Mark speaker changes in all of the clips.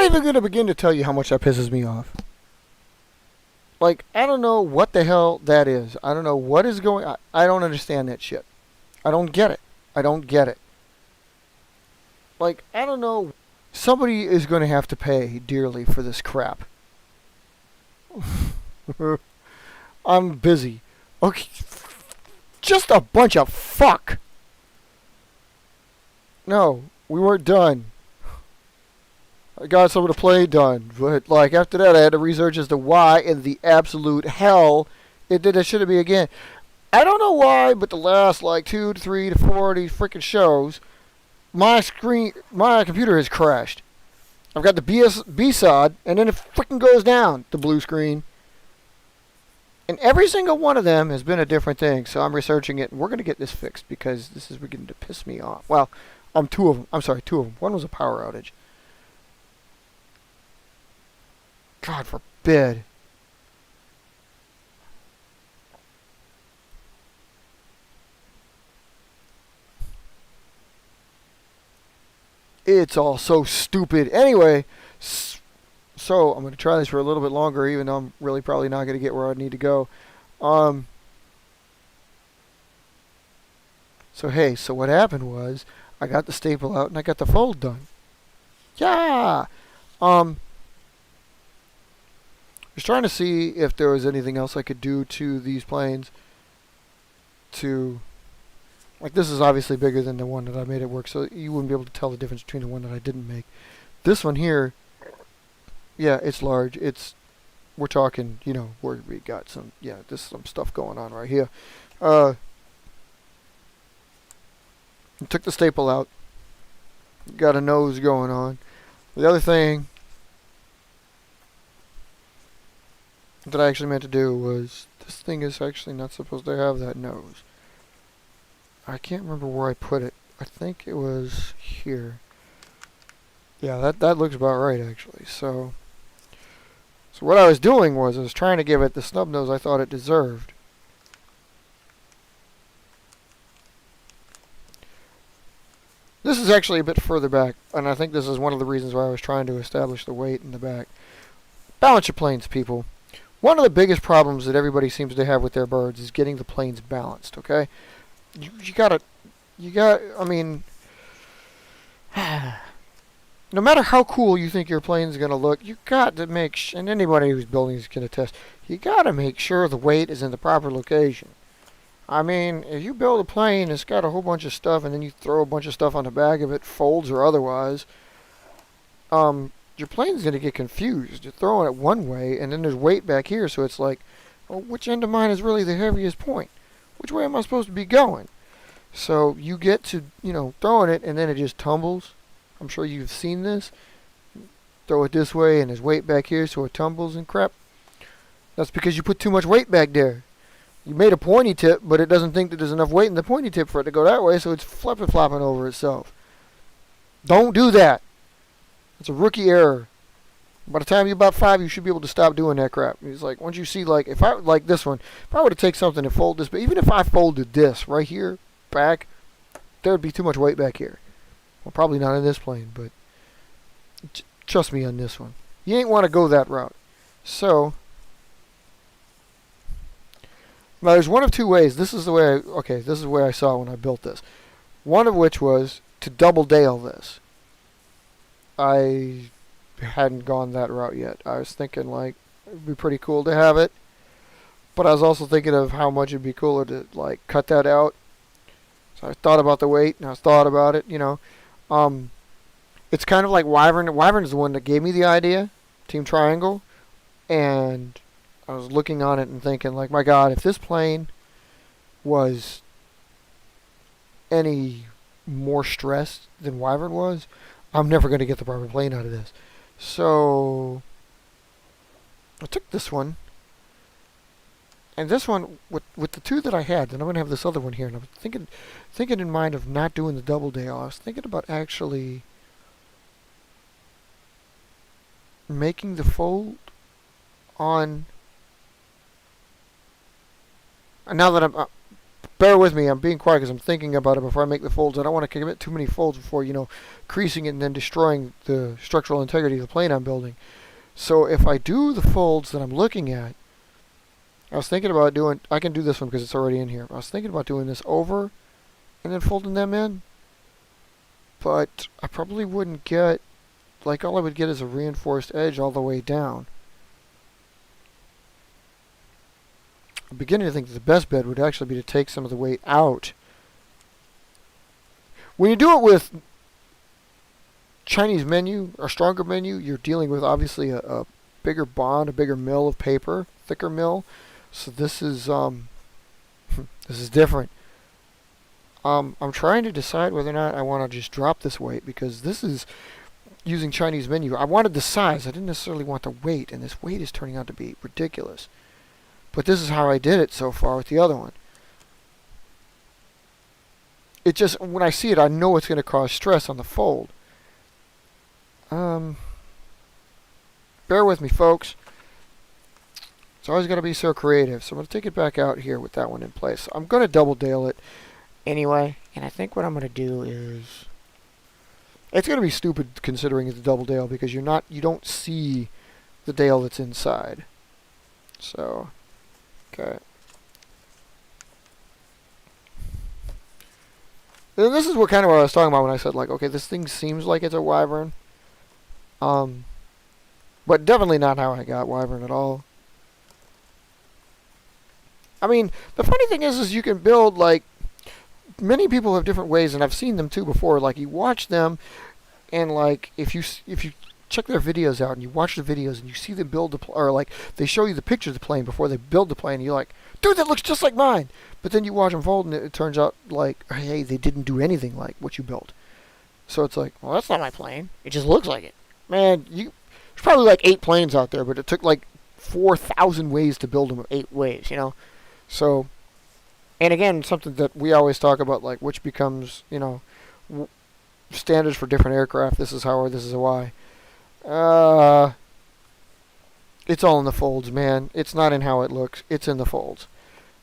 Speaker 1: even going to begin to tell you how much that pisses me off. Like, I don't know what the hell that is. I don't know what is going on. I don't understand that shit. I don't get it. I don't get it. Like, I don't know. Somebody is going to have to pay dearly for this crap. I'm busy. Okay. Just a bunch of fuck. No, we weren't done. I got some of the play done, but like after that I had to research as to why in the absolute hell it did that shit to me again. I don't know why, but the last like 2 to 3 to 4 of these freaking shows, my computer has crashed. I've got the B-sod, and then it freaking goes down, the blue screen. And every single one of them has been a different thing, so I'm researching it, and we're going to get this fixed, because this is beginning to piss me off. Well, two of them. I'm sorry, 2 of them. One was a power outage. God forbid. It's all so stupid. Anyway, so I'm going to try this for a little bit longer, even though I'm really probably not going to get where I need to go. So hey, so what happened was I got the staple out and I got the fold done. Yeah. I was trying to see if there was anything else I could do to these planes to, like, this is obviously bigger than the one that I made it work, so you wouldn't be able to tell the difference between the one that I didn't make. This one here, yeah, it's large. We're talking, you know, where we got some, yeah, there's some stuff going on right here. I took the staple out. Got a nose going on. The other thing that I actually meant to do was, this thing is actually not supposed to have that nose. I can't remember where I put it. I think it was here. Yeah, that looks about right actually. So what I was doing was I was trying to give it the snub nose I thought it deserved. This is actually a bit further back, and I think this is one of the reasons why I was trying to establish the weight in the back. Balance your planes, people. One of the biggest problems that everybody seems to have with their birds is getting the planes balanced, okay? I mean, no matter how cool you think your plane's going to look, you got to make and anybody who's building these can attest, you got to make sure the weight is in the proper location. I mean, if you build a plane that's got a whole bunch of stuff and then you throw a bunch of stuff on the back of it, folds or otherwise, your plane's going to get confused. You're throwing it one way, and then there's weight back here, so it's like, well, which end of mine is really the heaviest point? Which way am I supposed to be going? So you get to, you know, throwing it, and then it just tumbles. I'm sure you've seen this. Throw it this way, and there's weight back here, so it tumbles and crap. That's because you put too much weight back there. You made a pointy tip, but it doesn't think that there's enough weight in the pointy tip for it to go that way, so it's flopping over itself. Don't do that. It's a rookie error. By the time you're about 5, you should be able to stop doing that crap. It's like, once you see, like, if I, like this one, if I were to take something and fold this, but even if I folded this right here, back, there would be too much weight back here. Well, probably not in this plane, but trust me on this one. You ain't want to go that route. So, now there's one of 2 ways. This is the way, this is the way I saw when I built this. One of which was to double dale this. I hadn't gone that route yet. I was thinking, like, it'd be pretty cool to have it, but I was also thinking of how much it'd be cooler to, like, cut that out. So I thought about the weight, and I thought about it, you know. It's kind of like Wyvern. Wyvern is the one that gave me the idea, Team Triangle, and I was looking on it and thinking, like, my God, if this plane was any more stressed than Wyvern was, I'm never going to get the proper plane out of this. So I took this one, and this one with the 2 that I had, and I'm going to have this other one here, and I was thinking in mind of not doing the double dale. I was thinking about actually making the fold on. Now that bear with me. I'm being quiet because I'm thinking about it before I make the folds. I don't want to commit too many folds before, you know, creasing it and then destroying the structural integrity of the plane I'm building. So if I do the folds that I'm looking at, I was thinking about doing, I can do this one because it's already in here. I was thinking about doing this over and then folding them in. But I probably wouldn't get, like all I would get is a reinforced edge all the way down. I'm beginning to think that the best bet would actually be to take some of the weight out. When you do it with Chinese menu or stronger menu, you're dealing with obviously a bigger bond, a bigger mill of paper, thicker mill. So this is this is different. I'm trying to decide whether or not I want to just drop this weight because this is using Chinese menu. I wanted the size. I didn't necessarily want the weight, and this weight is turning out to be ridiculous. But this is how I did it so far with the other one. It just, when I see it, I know it's going to cause stress on the fold. Bear with me, folks. It's always got to be so creative. So I'm going to take it back out here with that one in place. I'm going to double dale it anyway. And I think what I'm going to do is, it's going to be stupid considering it's a double dale because you don't see the dale that's inside. So, okay. And this is what I was talking about when I said, like, okay, this thing seems like it's a wyvern. But definitely not how I got wyvern at all. I mean, the funny thing is you can build, like, many people have different ways, and I've seen them too before. Like, you watch them, and like, if you check their videos out and you watch the videos and you see them build the or like they show you the pictures of the plane before they build the plane, and you're like, dude, that looks just like mine. But then you watch them fold, and it turns out like, hey, they didn't do anything like what you built. So it's like, well, that's not my plane. It just looks like it. Man, there's probably like 8 planes out there, but it took like 4,000 ways to build them 8 ways, you know. So, and again, something that we always talk about, like, which becomes, you know, standards for different aircraft. This is how or this is a why. It's all in the folds, man. It's not in how it looks. It's in the folds.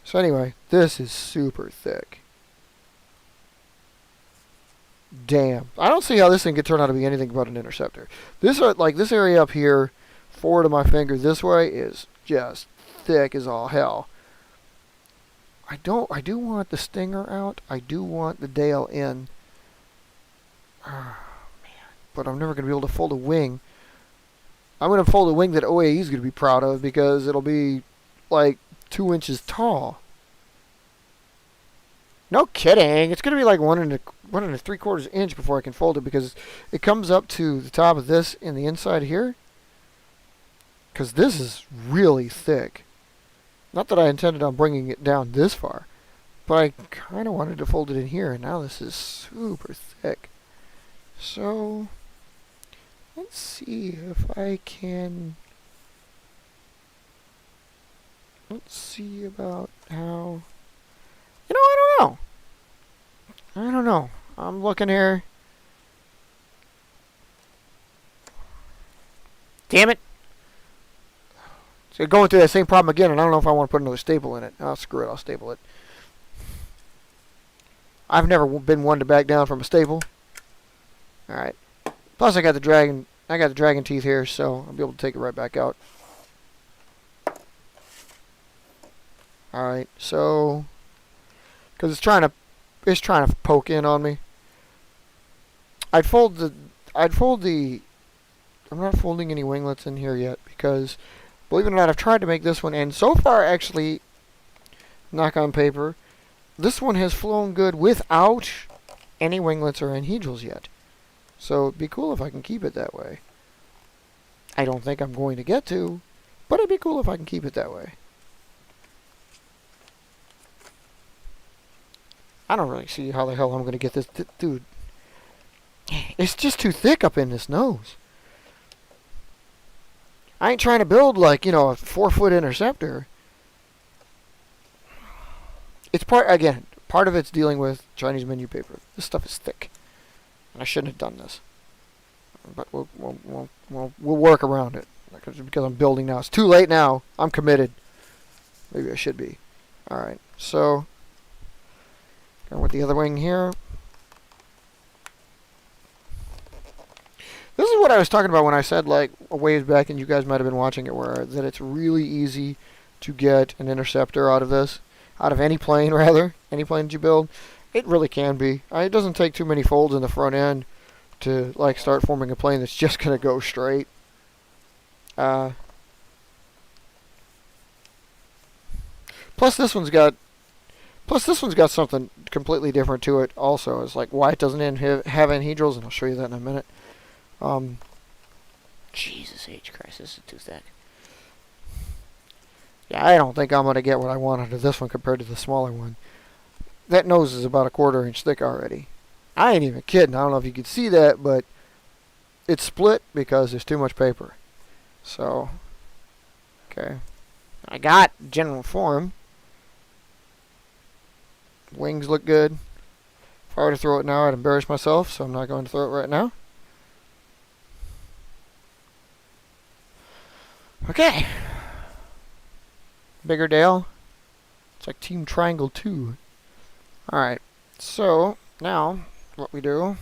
Speaker 1: So anyway, this is super thick. Damn. I don't see how this thing could turn out to be anything but an interceptor. This, like, this area up here, forward of my finger this way, is just thick as all hell. I do want the stinger out. I do want the dale in. Oh, man. But I'm never going to be able to fold a wing. I'm going to fold a wing that OAE is going to be proud of because it'll be like 2 inches tall. No kidding. It's going to be like 1 3/4 inch before I can fold it because it comes up to the top of this in the inside here. Because this is really thick. Not that I intended on bringing it down this far, but I kind of wanted to fold it in here, and now this is super thick. So, let's see if I can... Let's see about how... You know, I don't know. I don't know. I'm looking here. Damn it. So going through that same problem again, and I don't know if I want to put another staple in it. Oh, screw it, I'll staple it. I've never been one to back down from a staple. Alright. Plus I got the dragon teeth here, so I'll be able to take it right back out. Alright, so because it's trying to poke in on me. I'm not folding any winglets in here yet because, believe it or not, I've tried to make this one, and so far, actually, knock on paper, this one has flown good without any winglets or anhedrils yet. So it'd be cool if I can keep it that way. I don't think I'm going to get to, but it'd be cool if I can keep it that way. I don't really see how the hell I'm going to get this, dude. It's just too thick up in this nose. I ain't trying to build, like, you know, a 4-foot interceptor. It's part of it's dealing with Chinese menu paper. This stuff is thick. And I shouldn't have done this. But we'll work around it. Because I'm building now. It's too late now. I'm committed. Maybe I should be. Alright, so And with the other wing here. This is what I was talking about when I said, like, a ways back, and you guys might have been watching it, where that it's really easy to get an interceptor out of this. Out of any plane, rather. Any plane that you build. It really can be. It doesn't take too many folds in the front end to, like, start forming a plane that's just going to go straight. Plus this one's got something completely different to it also. It's like why it doesn't have anhedrals, and I'll show you that in a minute. Jesus H. Christ, this is too thick. Yeah, I don't think I'm going to get what I want out of this one compared to the smaller one. That nose is about a 1/4 inch thick already. I ain't even kidding. I don't know if you can see that, but it's split because there's too much paper. So, okay. I got general form. Wings look good. If I were to throw it now, I'd embarrass myself, so I'm not going to throw it right now. Okay. Bigger Dale. It's like Team Triangle 2. Alright. So, now, what we do...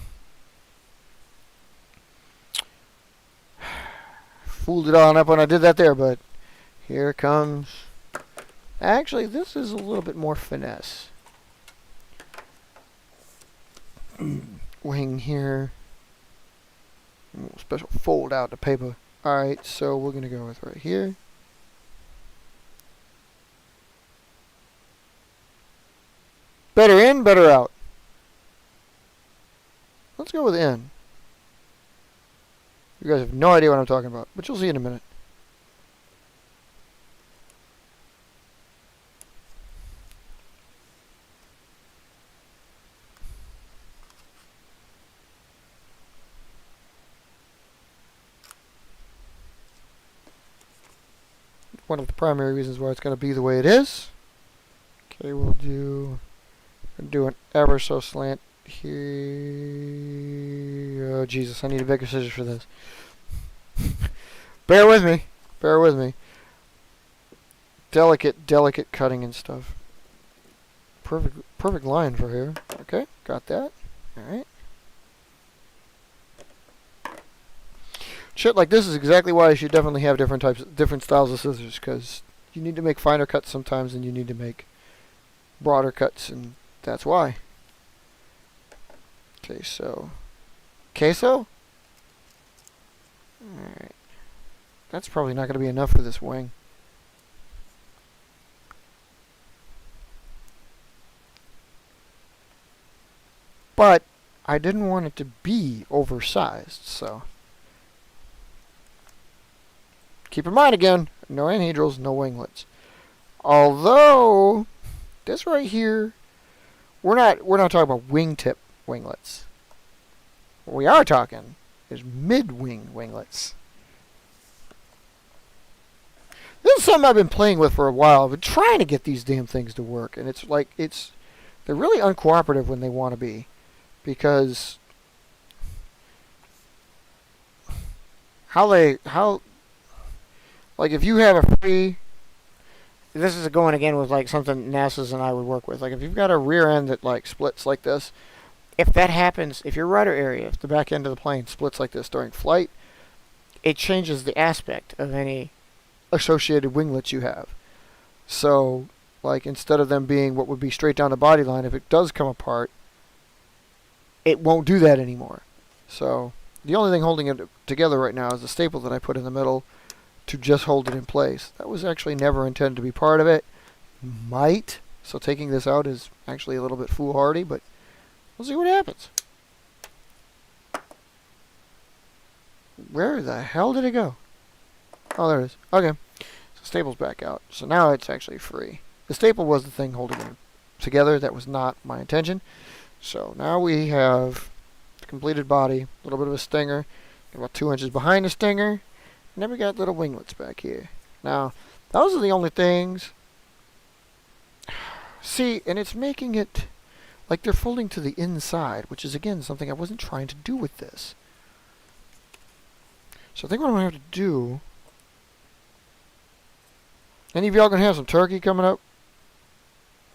Speaker 1: Fooled it on up when I did that there, but... Here comes... Actually, this is a little bit more finesse. Wing here. Special fold out the paper. Alright, so we're going to go with right here. Better in, better out. Let's go with in. You guys have no idea what I'm talking about, but you'll see in a minute. One of the primary reasons why it's going to be the way it is. Okay, we'll do an ever so slant here. Oh Jesus, I need a bigger scissors for this. Bear with me. Bear with me. Delicate cutting and stuff. Perfect line for here. Okay, got that. Alright. Shit like this is exactly why you should definitely have different styles of scissors, because you need to make finer cuts sometimes and you need to make broader cuts, and that's why. Okay, so queso? Alright. That's probably not going to be enough for this wing. But I didn't want it to be oversized, so keep in mind again, no anhedrals, no winglets. Although this right here, we're not talking about wingtip winglets. What we are talking is mid-wing winglets. This is something I've been playing with for a while. I've been trying to get these damn things to work, and it's like they're really uncooperative when they want to be, because like if you have a free, this is going again with like something NASA's and I would work with. Like if you've got a rear end that like splits like this, if that happens, if your rudder area, if the back end of the plane splits like this during flight, it changes the aspect of any associated winglets you have. So like instead of them being what would be straight down the body line, if it does come apart, it won't do that anymore. So the only thing holding it together right now is the staple that I put in the middle to just hold it in place. That was actually never intended to be part of it. So taking this out is actually a little bit foolhardy, but we'll see what happens. Where the hell did it go? Oh, there it is. Okay. So staple's back out. So now it's actually free. The staple was the thing holding it together. That was not my intention. So now we have the completed body, a little bit of a stinger, about 2 inches behind the stinger, and then we got little winglets back here. Now, those are the only things. See, and it's making it like they're folding to the inside, which is again something I wasn't trying to do with this. So I think what I'm going to have to do... Any of y'all going to have some turkey coming up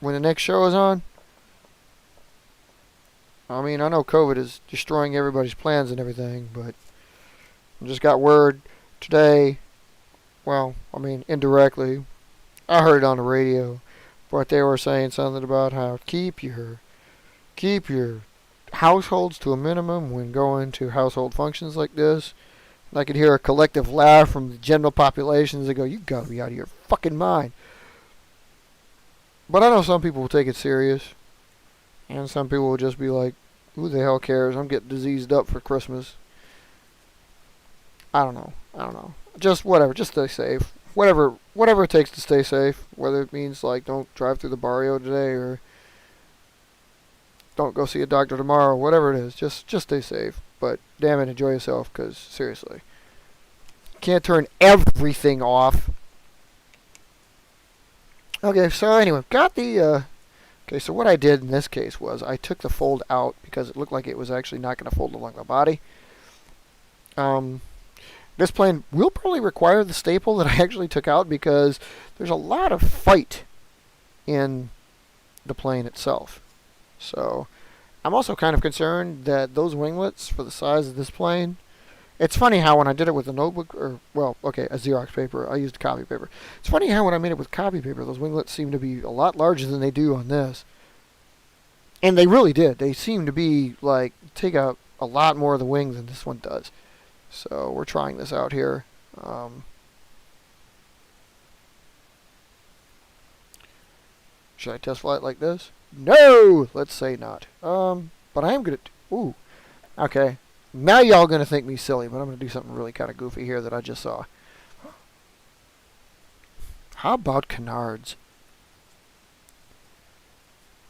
Speaker 1: when the next show is on? I mean, I know COVID is destroying everybody's plans and everything, but I just got word today, well, I mean, indirectly, I heard it on the radio, but they were saying something about how keep your households to a minimum when going to household functions like this. And I could hear a collective laugh from the general population as they go, "You gotta be out of your fucking mind." But I know some people will take it serious, and some people will just be like, "Who the hell cares? I'm getting diseased up for Christmas." I don't know. Just whatever. Just stay safe. Whatever it takes to stay safe. Whether it means like don't drive through the barrio today or don't go see a doctor tomorrow. Whatever it is, just stay safe. But damn it, enjoy yourself. Cause seriously, you can't turn everything off. Okay, so anyway, got the. Okay, so what I did in this case was I took the fold out because it looked like it was actually not going to fold along the body. This plane will probably require the staple that I actually took out because there's a lot of fight in the plane itself. So I'm also kind of concerned that those winglets for the size of this plane, it's funny how when I did it with a notebook, or, well, okay, a Xerox paper, I used copy paper. It's funny how when I made it with copy paper, those winglets seem to be a lot larger than they do on this. And they really did. They seem to be, like, take a lot more of the wing than this one does. So we're trying this out here. Should I test fly it like this? No! Let's say not. But I am going to... Ooh. Okay. Now y'all going to think me silly, but I'm going to do something really kind of goofy here that I just saw. How about Canards?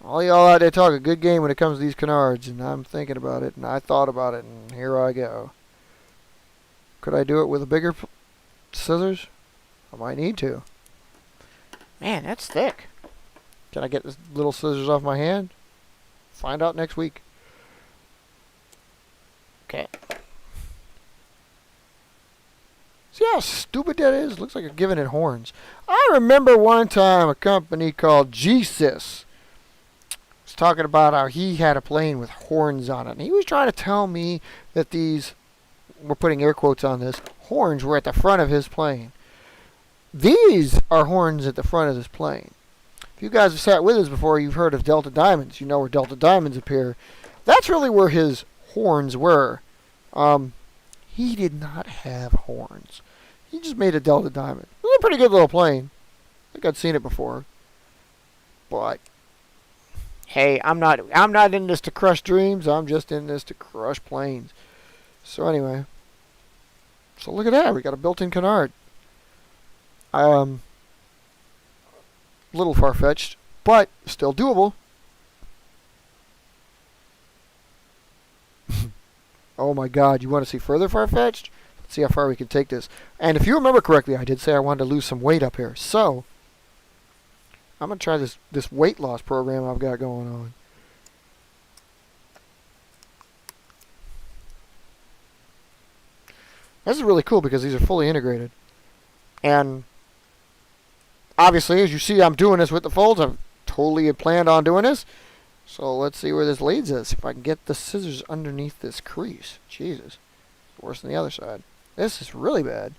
Speaker 1: All y'all out there talk a good game when it comes to these Canards, and I'm thinking about it, and I thought about it, and here I go. Could I do it with a bigger scissors? I might need to. Man, that's thick. Can I get this little scissors off my hand? Find out next week. Okay. See how stupid that is? Looks like you're giving it horns. I remember one time a company called GSYS was talking about how he had a plane with horns on it. And he was trying to tell me that these, we're putting air quotes on this, horns were at the front of his plane. These are horns at the front of this plane. If you guys have sat with us before, you've heard of Delta Diamonds. You know where Delta Diamonds appear. That's really where his horns were. He did not have horns. He just made a Delta Diamond. It was a pretty good little plane. I think I'd seen it before. But hey, I'm not in this to crush dreams. I'm just in this to crush planes. So anyway. So look at that. We got a built-in Canard. Little far-fetched, but still doable. Oh my god, you want to see further far-fetched? Let's see how far we can take this. And if you remember correctly, I did say I wanted to lose some weight up here. So, I'm going to try this weight loss program I've got going on. This is really cool because these are fully integrated. And obviously, as you see, I'm doing this with the folds. I've totally planned on doing this. So let's see where this leads us. If I can get the scissors underneath this crease. Jesus. It's worse than the other side. This is really bad.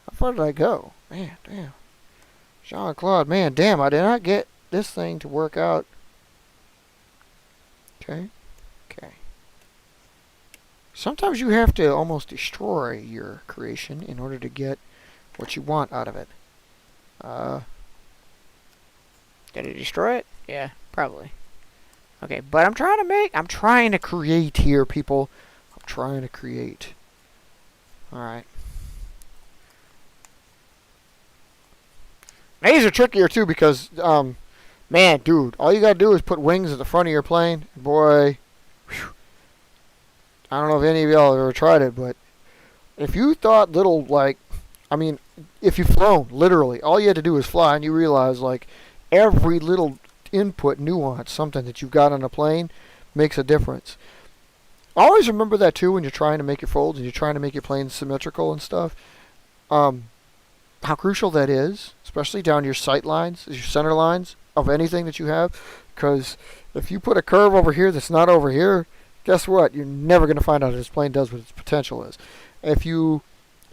Speaker 1: How far did I go? Man, damn. Jean-Claude, man, damn. I did not get this thing to work out. Okay. Okay. Sometimes you have to almost destroy your creation in order to get what you want out of it. Did it destroy it? Yeah, probably. Okay, but I'm trying to create here, people. I'm trying to create. Alright. These are trickier, too, because, man, dude, all you gotta do is put wings at the front of your plane. Boy, whew. I don't know if any of y'all have ever tried it, but if you thought little, like, I mean, if you've flown, literally, all you had to do is fly, and you realize, like, every little input nuance, something that you've got on a plane, makes a difference. Always remember that, too, when you're trying to make your folds and you're trying to make your plane symmetrical and stuff. How crucial that is, especially down your sight lines, your center lines of anything that you have. Because if you put a curve over here that's not over here, guess what? You're never going to find out if this plane does what its potential is. If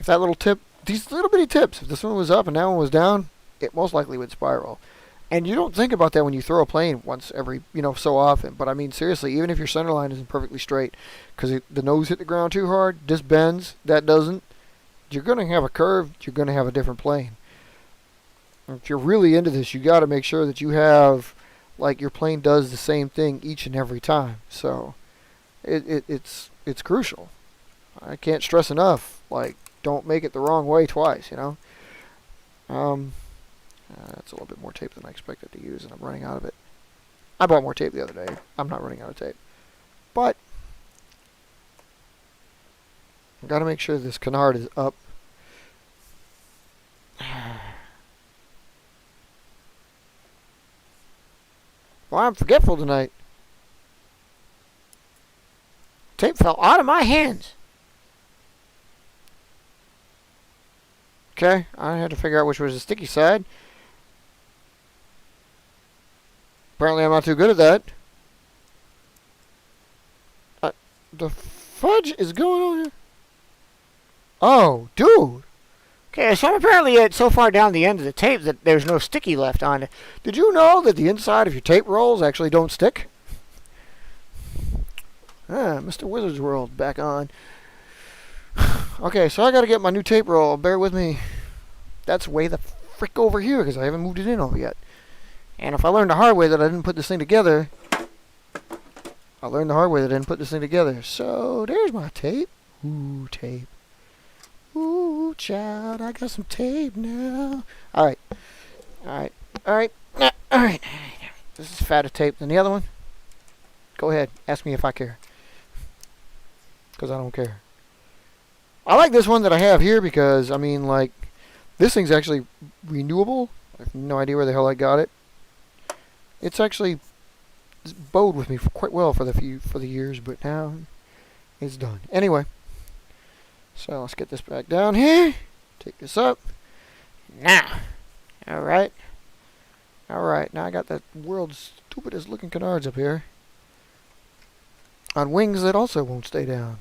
Speaker 1: that little tip, these little bitty tips, if this one was up and that one was down, it most likely would spiral. And you don't think about that when you throw a plane once every, so often. But I mean, seriously, even if your center line isn't perfectly straight, because the nose hit the ground too hard, this bends, that doesn't, you're going to have a curve, you're going to have a different plane. If you're really into this, you got to make sure that you have, like, your plane does the same thing each and every time. So it's crucial. I can't stress enough, like, don't make it the wrong way twice, That's a little bit more tape than I expected to use, and I'm running out of it. I bought more tape the other day. I'm not running out of tape. But I've got to make sure this canard is up. Well, I'm forgetful tonight. Tape fell out of my hands. Okay, I had to figure out which was the sticky side. Apparently I'm not too good at that. The fudge is going on here? Oh, dude. Okay, so I'm apparently so far down the end of the tape that there's no sticky left on it. Did you know that the inside of your tape rolls actually don't stick? Mr. Wizard's World back on. Okay, so I gotta get my new tape roll. Bear with me. That's way the frick over here because I haven't moved it in over yet. And if I learned the hard way that I didn't put this thing together, So there's my tape. Ooh, tape. Ooh, child, I got some tape now. Alright. This is fatter tape than the other one. Go ahead, ask me if I care. Because I don't care. I like this one that I have here because, I mean, like, this thing's actually renewable. I have no idea where the hell I got it. It's actually bowed with me for quite well for the years, but now it's done. Anyway, so let's get this back down here. Take this up. Now, all right. Now I got the world's stupidest looking canards up here on wings that also won't stay down.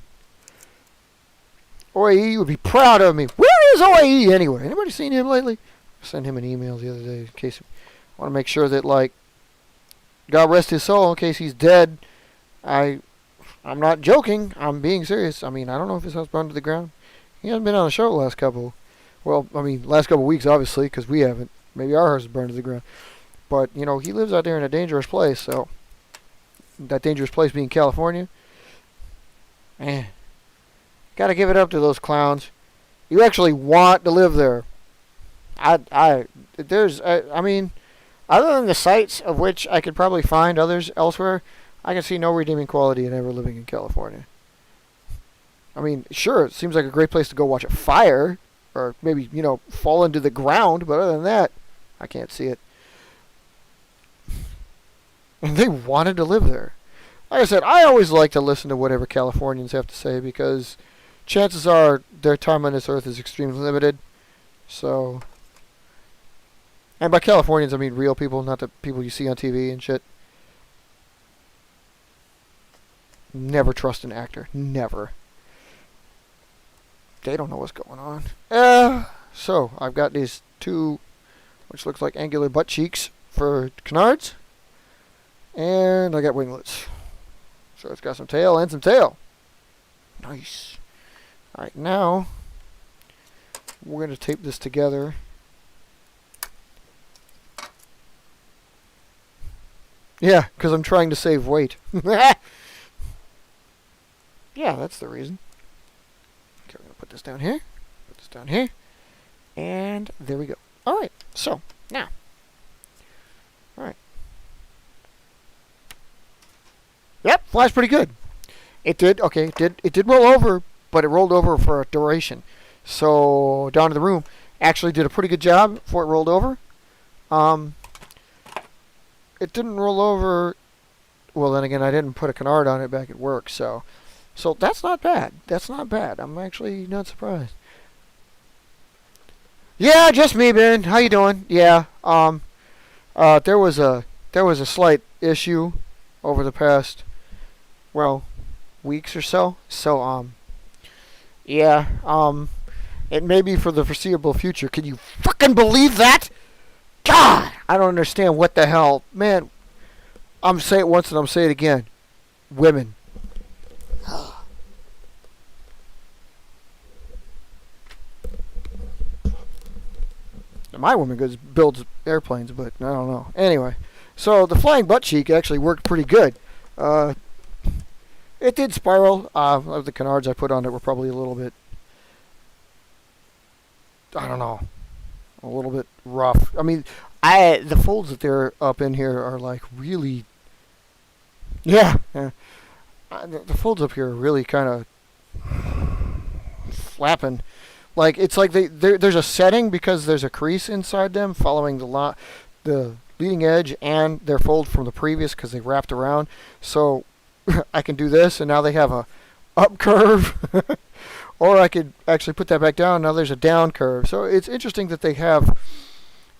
Speaker 1: OAE would be proud of me. Where is OAE anyway? Anybody seen him lately? I sent him an email the other day in case I want to make sure that, like, God rest his soul in case he's dead. I'm not joking. I'm being serious. I mean, I don't know if his house burned to the ground. He hasn't been on the show the last couple weeks, obviously, because we haven't. Maybe our house is burned to the ground. But, he lives out there in a dangerous place, so that dangerous place being California. Gotta give it up to those clowns. You actually want to live there. I mean, other than the sites of which I could probably find others elsewhere, I can see no redeeming quality in ever living in California. I mean, sure, it seems like a great place to go watch a fire, or maybe, fall into the ground, but other than that, I can't see it. And they wanted to live there. Like I said, I always like to listen to whatever Californians have to say because chances are their time on this earth is extremely limited. So, and by Californians I mean real people, not the people you see on TV and shit. Never trust an actor. Never. They don't know what's going on. So, I've got these two, which looks like angular butt cheeks for canards. And I got winglets. So it's got some tail and some tail. Nice. Alright, now we're going to tape this together. Yeah, because I'm trying to save weight. Yeah, that's the reason. Okay, we're going to put this down here. Put this down here. And there we go. Alright, so now. Alright. Yep, flies pretty good. It did, okay, it did roll over, but it rolled over for a duration. So, down to the room actually did a pretty good job before it rolled over. It didn't roll over, well then again, I didn't put a canard on it back at work, so that's not bad. That's not bad. I'm actually not surprised. Yeah, just me, Ben. How you doing? Yeah, there was a there was a slight issue over the past, well, weeks or so. So, yeah, it may be for the foreseeable future. Can you fucking believe that? God, I don't understand what the hell, man. I'm saying it once and I'm saying it again. Women. My woman builds airplanes, but I don't know. Anyway, so the flying butt cheek actually worked pretty good. It did spiral. The canards I put on it were probably a little bit, I don't know, a little bit rough. I mean, the folds that they're up in here are like really, yeah. The folds up here are really kind of flapping. Like it's like there's a setting because there's a crease inside them following the leading edge and their fold from the previous because they wrapped around. So I can do this and now they have a up curve. Or I could actually put that back down. Now there's a down curve. So it's interesting that they have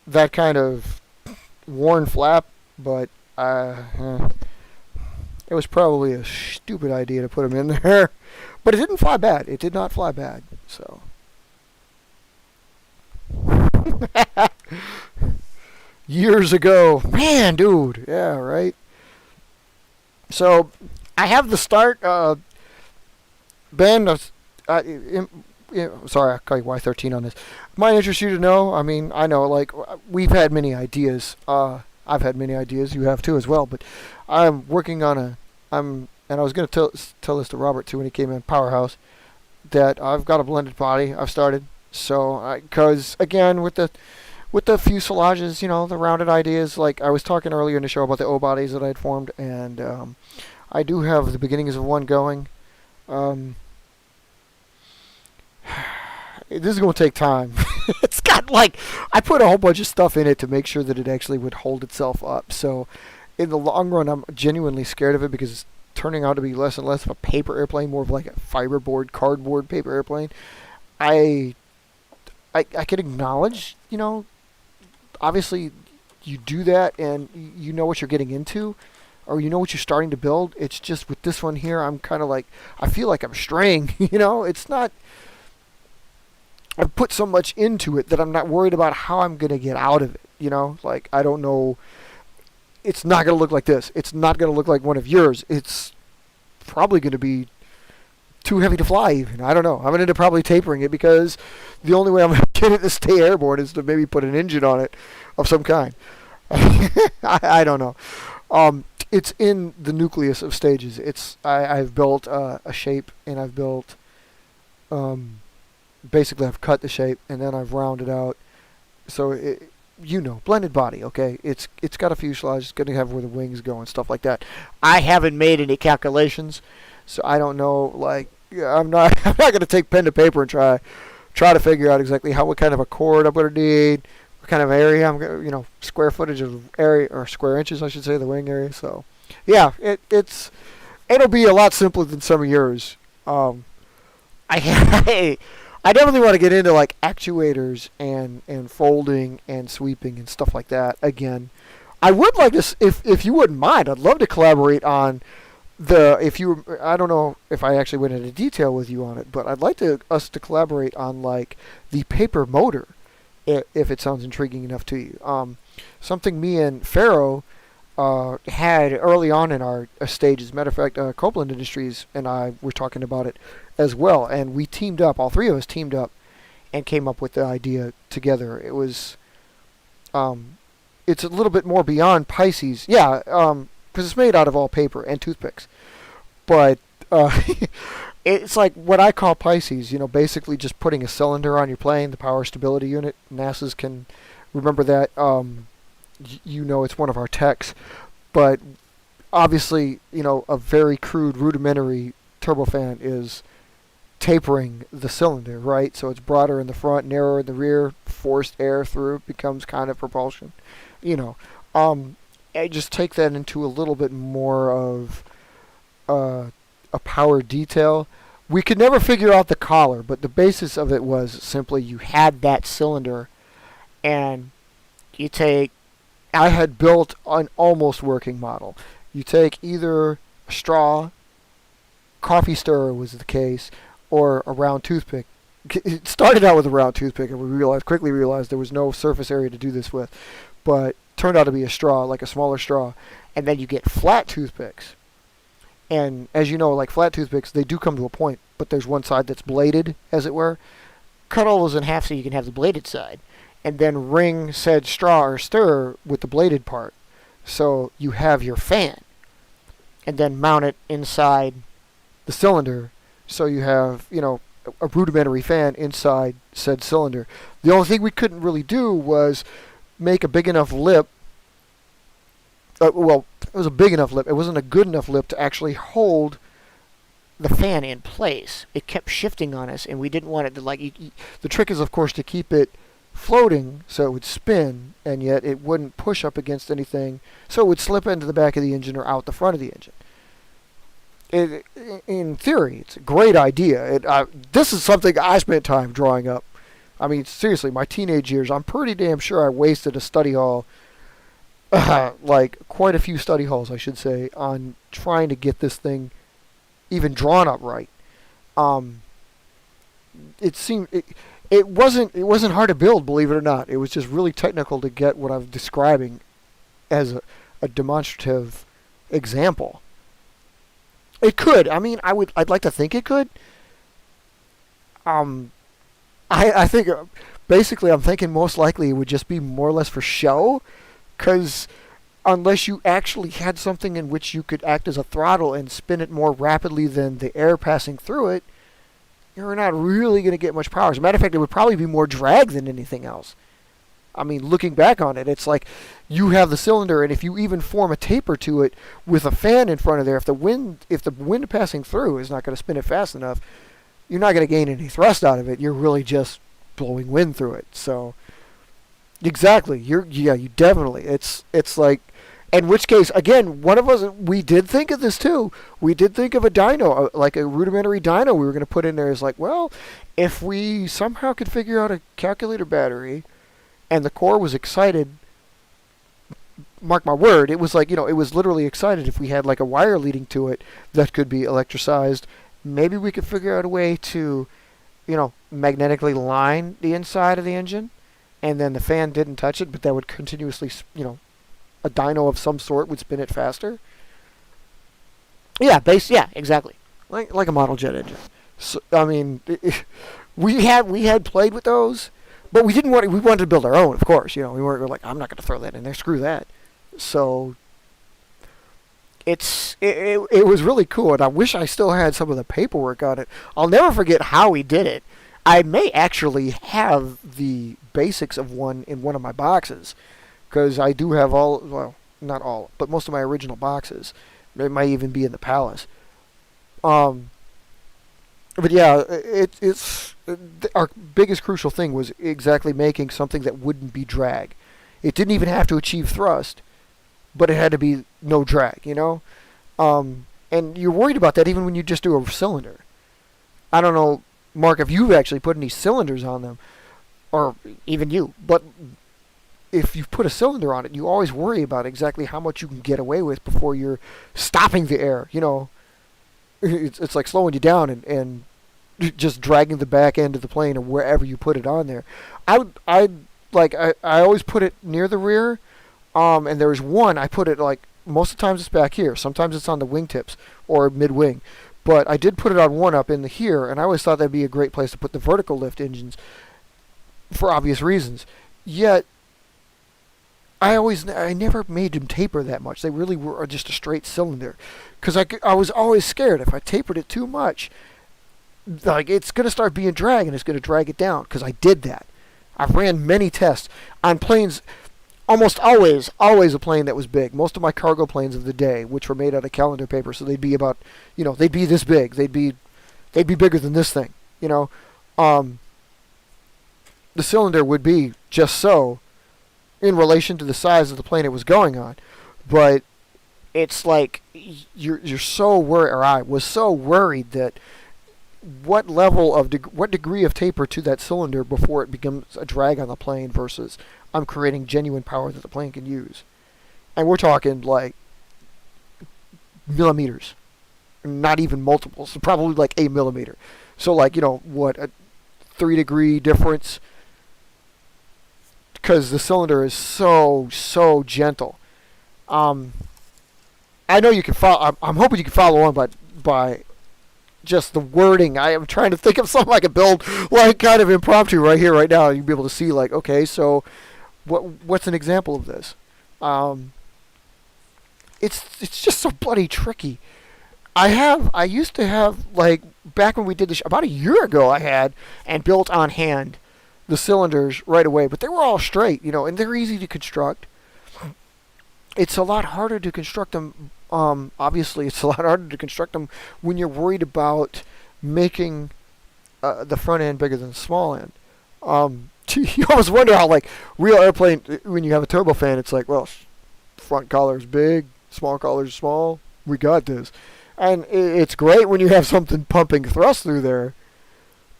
Speaker 1: that kind of worn flap, but it was probably a stupid idea to put them in there. But it didn't fly bad. It did not fly bad. So. Years ago. Man, dude. Yeah, right? So, I have the start. Ben, sorry, I'll call you Y13 on this. Might interest you to know. I mean, I know, like, we've had many ideas. I've had many ideas. You have too as well. But I'm working on and I was going to tell this to Robert too when he came in, Powerhouse, that I've got a blended body I've started. So, because, again, with the fuselages, you know, the rounded ideas, like I was talking earlier in the show about the O-bodies that I had formed, and I do have the beginnings of one going. This is going to take time. It's got, like, I put a whole bunch of stuff in it to make sure that it actually would hold itself up. So, in the long run, I'm genuinely scared of it because it's turning out to be less and less of a paper airplane, more of like a fiberboard, cardboard paper airplane. I can acknowledge, you know, obviously you do that and you know what you're getting into or you know what you're starting to build. It's just with this one here, I'm kind of like, I feel like I'm straying, you know, it's not, I've put so much into it that I'm not worried about how I'm going to get out of it, you know, like, I don't know, it's not going to look like this. It's not going to look like one of yours. It's probably going to be too heavy to fly even. I don't know. I'm going to end up probably tapering it because the only way I'm going to get it to stay airborne is to maybe put an engine on it of some kind. I don't know. It's in the nucleus of stages. I've built a shape and I've built, basically I've cut the shape and then I've rounded out. So, you know, blended body, okay? It's got a fuselage. It's going to have where the wings go and stuff like that. I haven't made any calculations. So I don't know, like, I'm not going to take pen to paper and try to figure out exactly what kind of a cord I'm going to need, what kind of area I'm going to, you know, square footage of area, or square inches, I should say, the wing area. So, yeah, it'll be a lot simpler than some of yours. I definitely want to get into, like, actuators and folding and sweeping and stuff like that again. I would like this, if you wouldn't mind, I'd love to collaborate on I don't know if I actually went into detail with you on it, but I'd like us to collaborate on, like, the paper motor, if it sounds intriguing enough to you. Something me and Pharaoh had early on in our stages. Matter of fact, Copeland Industries and I were talking about it as well, and we teamed up. All three of us teamed up and came up with the idea together. It was, it's a little bit more beyond Pisces. Yeah, because it's made out of all paper and toothpicks. But it's like what I call Pisces, you know, basically just putting a cylinder on your plane, the power stability unit. NASA's can remember that. You know, it's one of our techs. But obviously, you know, a very crude, rudimentary turbofan is tapering the cylinder, right? So it's broader in the front, narrower in the rear, forced air through, becomes kind of propulsion. You know, I just take that into a little bit more of a power detail. We could never figure out the collar, but the basis of it was simply you had that cylinder, and you take I had built an almost working model. You take either a straw, coffee stirrer was the case, or a round toothpick. It started out with a round toothpick, and we quickly realized there was no surface area to do this with, but turned out to be a straw, like a smaller straw. And then you get flat toothpicks. And as you know, like flat toothpicks, they do come to a point, but there's one side that's bladed, as it were. Cut all those in half so you can have the bladed side, and then ring said straw or stirrer with the bladed part. So you have your fan, and then mount it inside the cylinder, so you have, a rudimentary fan inside said cylinder. The only thing we couldn't really do was make a big enough lip. Well, it was a big enough lip. It wasn't a good enough lip to actually hold the fan in place. It kept shifting on us, and we didn't want it to, the trick is, of course, to keep it floating so it would spin, and yet it wouldn't push up against anything, so it would slip into the back of the engine or out the front of the engine. In theory, it's a great idea. This is something I spent time drawing up. I mean, seriously, my teenage years, I'm pretty damn sure I wasted a study hall, quite a few study halls, I should say, on trying to get this thing even drawn up right. It wasn't hard to build, believe it or not. It was just really technical to get what I'm describing as a demonstrative example. It could. I mean, I'd like to think it could. I think basically I'm thinking most likely it would just be more or less for show, because unless you actually had something in which you could act as a throttle and spin it more rapidly than the air passing through it, you're not really going to get much power. As a matter of fact, it would probably be more drag than anything else. I mean, looking back on it, it's like you have the cylinder, and if you even form a taper to it with a fan in front of there, if the wind passing through is not going to spin it fast enough, you're not going to gain any thrust out of it. You're really just blowing wind through it. So, exactly, you definitely. It's like, in which case, again, one of us, we did think of this too. We did think of a dyno, like a rudimentary dyno we were going to put in there. Is like, well, if we somehow could figure out a calculator battery, and the core was excited, mark my word, it was like, it was literally excited if we had like a wire leading to it that could be electricized. Maybe we could figure out a way to, magnetically line the inside of the engine, and then the fan didn't touch it, but that would continuously, a dyno of some sort would spin it faster. Yeah, exactly. Like a model jet engine. So, I mean, we had played with those, but we wanted to build our own, of course. We weren't like, I'm not going to throw that in there, screw that. So it was really cool, and I wish I still had some of the paperwork on it. I'll never forget how we did it. I may actually have the basics of one in one of my boxes, because I do have not all, but most of my original boxes. It might even be in the Palace. But yeah, our biggest crucial thing was exactly making something that wouldn't be drag. It didn't even have to achieve thrust, but it had to be no drag, and you're worried about that even when you just do a cylinder. I don't know, Mark, if you've actually put any cylinders on them, or even you, but if you put a cylinder on it, you always worry about exactly how much you can get away with before you're stopping the air. It's like slowing you down and just dragging the back end of the plane or wherever you put it on there. I always put it near the rear, and there's one I put it like most of the times it's back here. Sometimes it's on the wingtips or mid-wing, but I did put it on one up in the here, and I always thought that'd be a great place to put the vertical lift engines for obvious reasons. Yet I never made them taper that much. They really were just a straight cylinder, because I was always scared if I tapered it too much, like it's going to start being drag and it's going to drag it down, because I did that. I've ran many tests on planes, almost always a plane that was big. Most of my cargo planes of the day, which were made out of calendar paper, so they'd be about, they'd be this big. They'd be bigger than this thing, The cylinder would be just so in relation to the size of the plane it was going on. But it's like you're so worried, or I was so worried that what level of what degree of taper to that cylinder before it becomes a drag on the plane versus I'm creating genuine power that the plane can use. And we're talking like millimeters, not even multiples, probably like a millimeter. So like, what, a 3-degree difference, because the cylinder is so gentle. I know you can follow. I'm hoping you can follow on by just the wording. I am trying to think of something I could build like kind of impromptu right here, right now. You'll be able to see like, okay, so what's an example of this? It's just so bloody tricky. I used to have, like, back when we did this about a year ago, I had and built on hand the cylinders right away, but they were all straight, and they're easy to construct. It's a lot harder to construct them. Obviously, it's a lot harder to construct them when you're worried about making the front end bigger than the small end. You always wonder how, like, real airplane, when you have a turbofan, it's like, well, front collar's big, small collar's small, we got this. And it's great when you have something pumping thrust through there,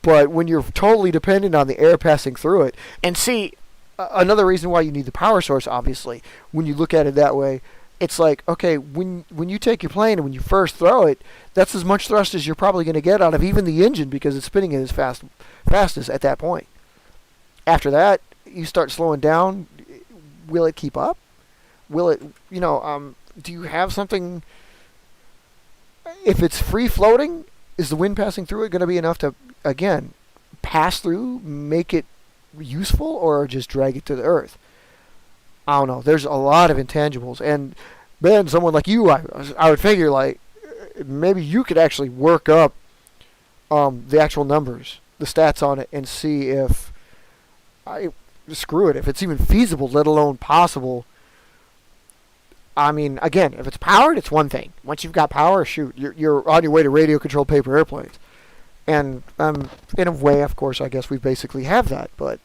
Speaker 1: but when you're totally dependent on the air passing through it, and see, another reason why you need the power source, obviously, when you look at it that way, it's like, okay, when you take your plane and when you first throw it, that's as much thrust as you're probably going to get out of even the engine because it's spinning as fastest at that point. After that, you start slowing down. Will it keep up? Will it, do you have something? If it's free floating, is the wind passing through it going to be enough to, again, pass through, make it useful, or just drag it to the earth? I don't know. There's a lot of intangibles. And then someone like you, I would figure, like, maybe you could actually work up the actual numbers, the stats on it, and see if, screw it, if it's even feasible, let alone possible. I mean, again, if it's powered, it's one thing. Once you've got power, shoot, you're on your way to radio-controlled paper airplanes. And in a way, of course, I guess we basically have that. But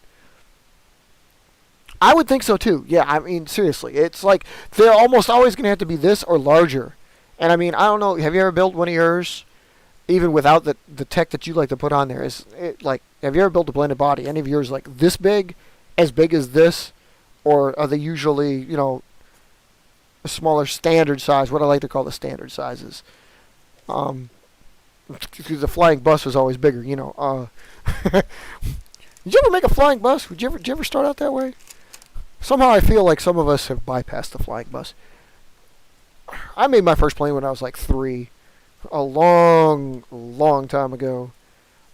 Speaker 1: I would think so, too. Yeah, I mean, seriously. It's like they're almost always going to have to be this or larger. And, I mean, I don't know. Have you ever built one of yours, even without the tech that you like to put on there? Is it like, have you ever built a blended body? Any of yours like this big as this? Or are they usually, a smaller standard size, what I like to call the standard sizes? Because the flying bus was always bigger, Did you ever make a flying bus? Did you ever start out that way? Somehow I feel like some of us have bypassed the flying bus. I made my first plane when I was like 3, a long time ago.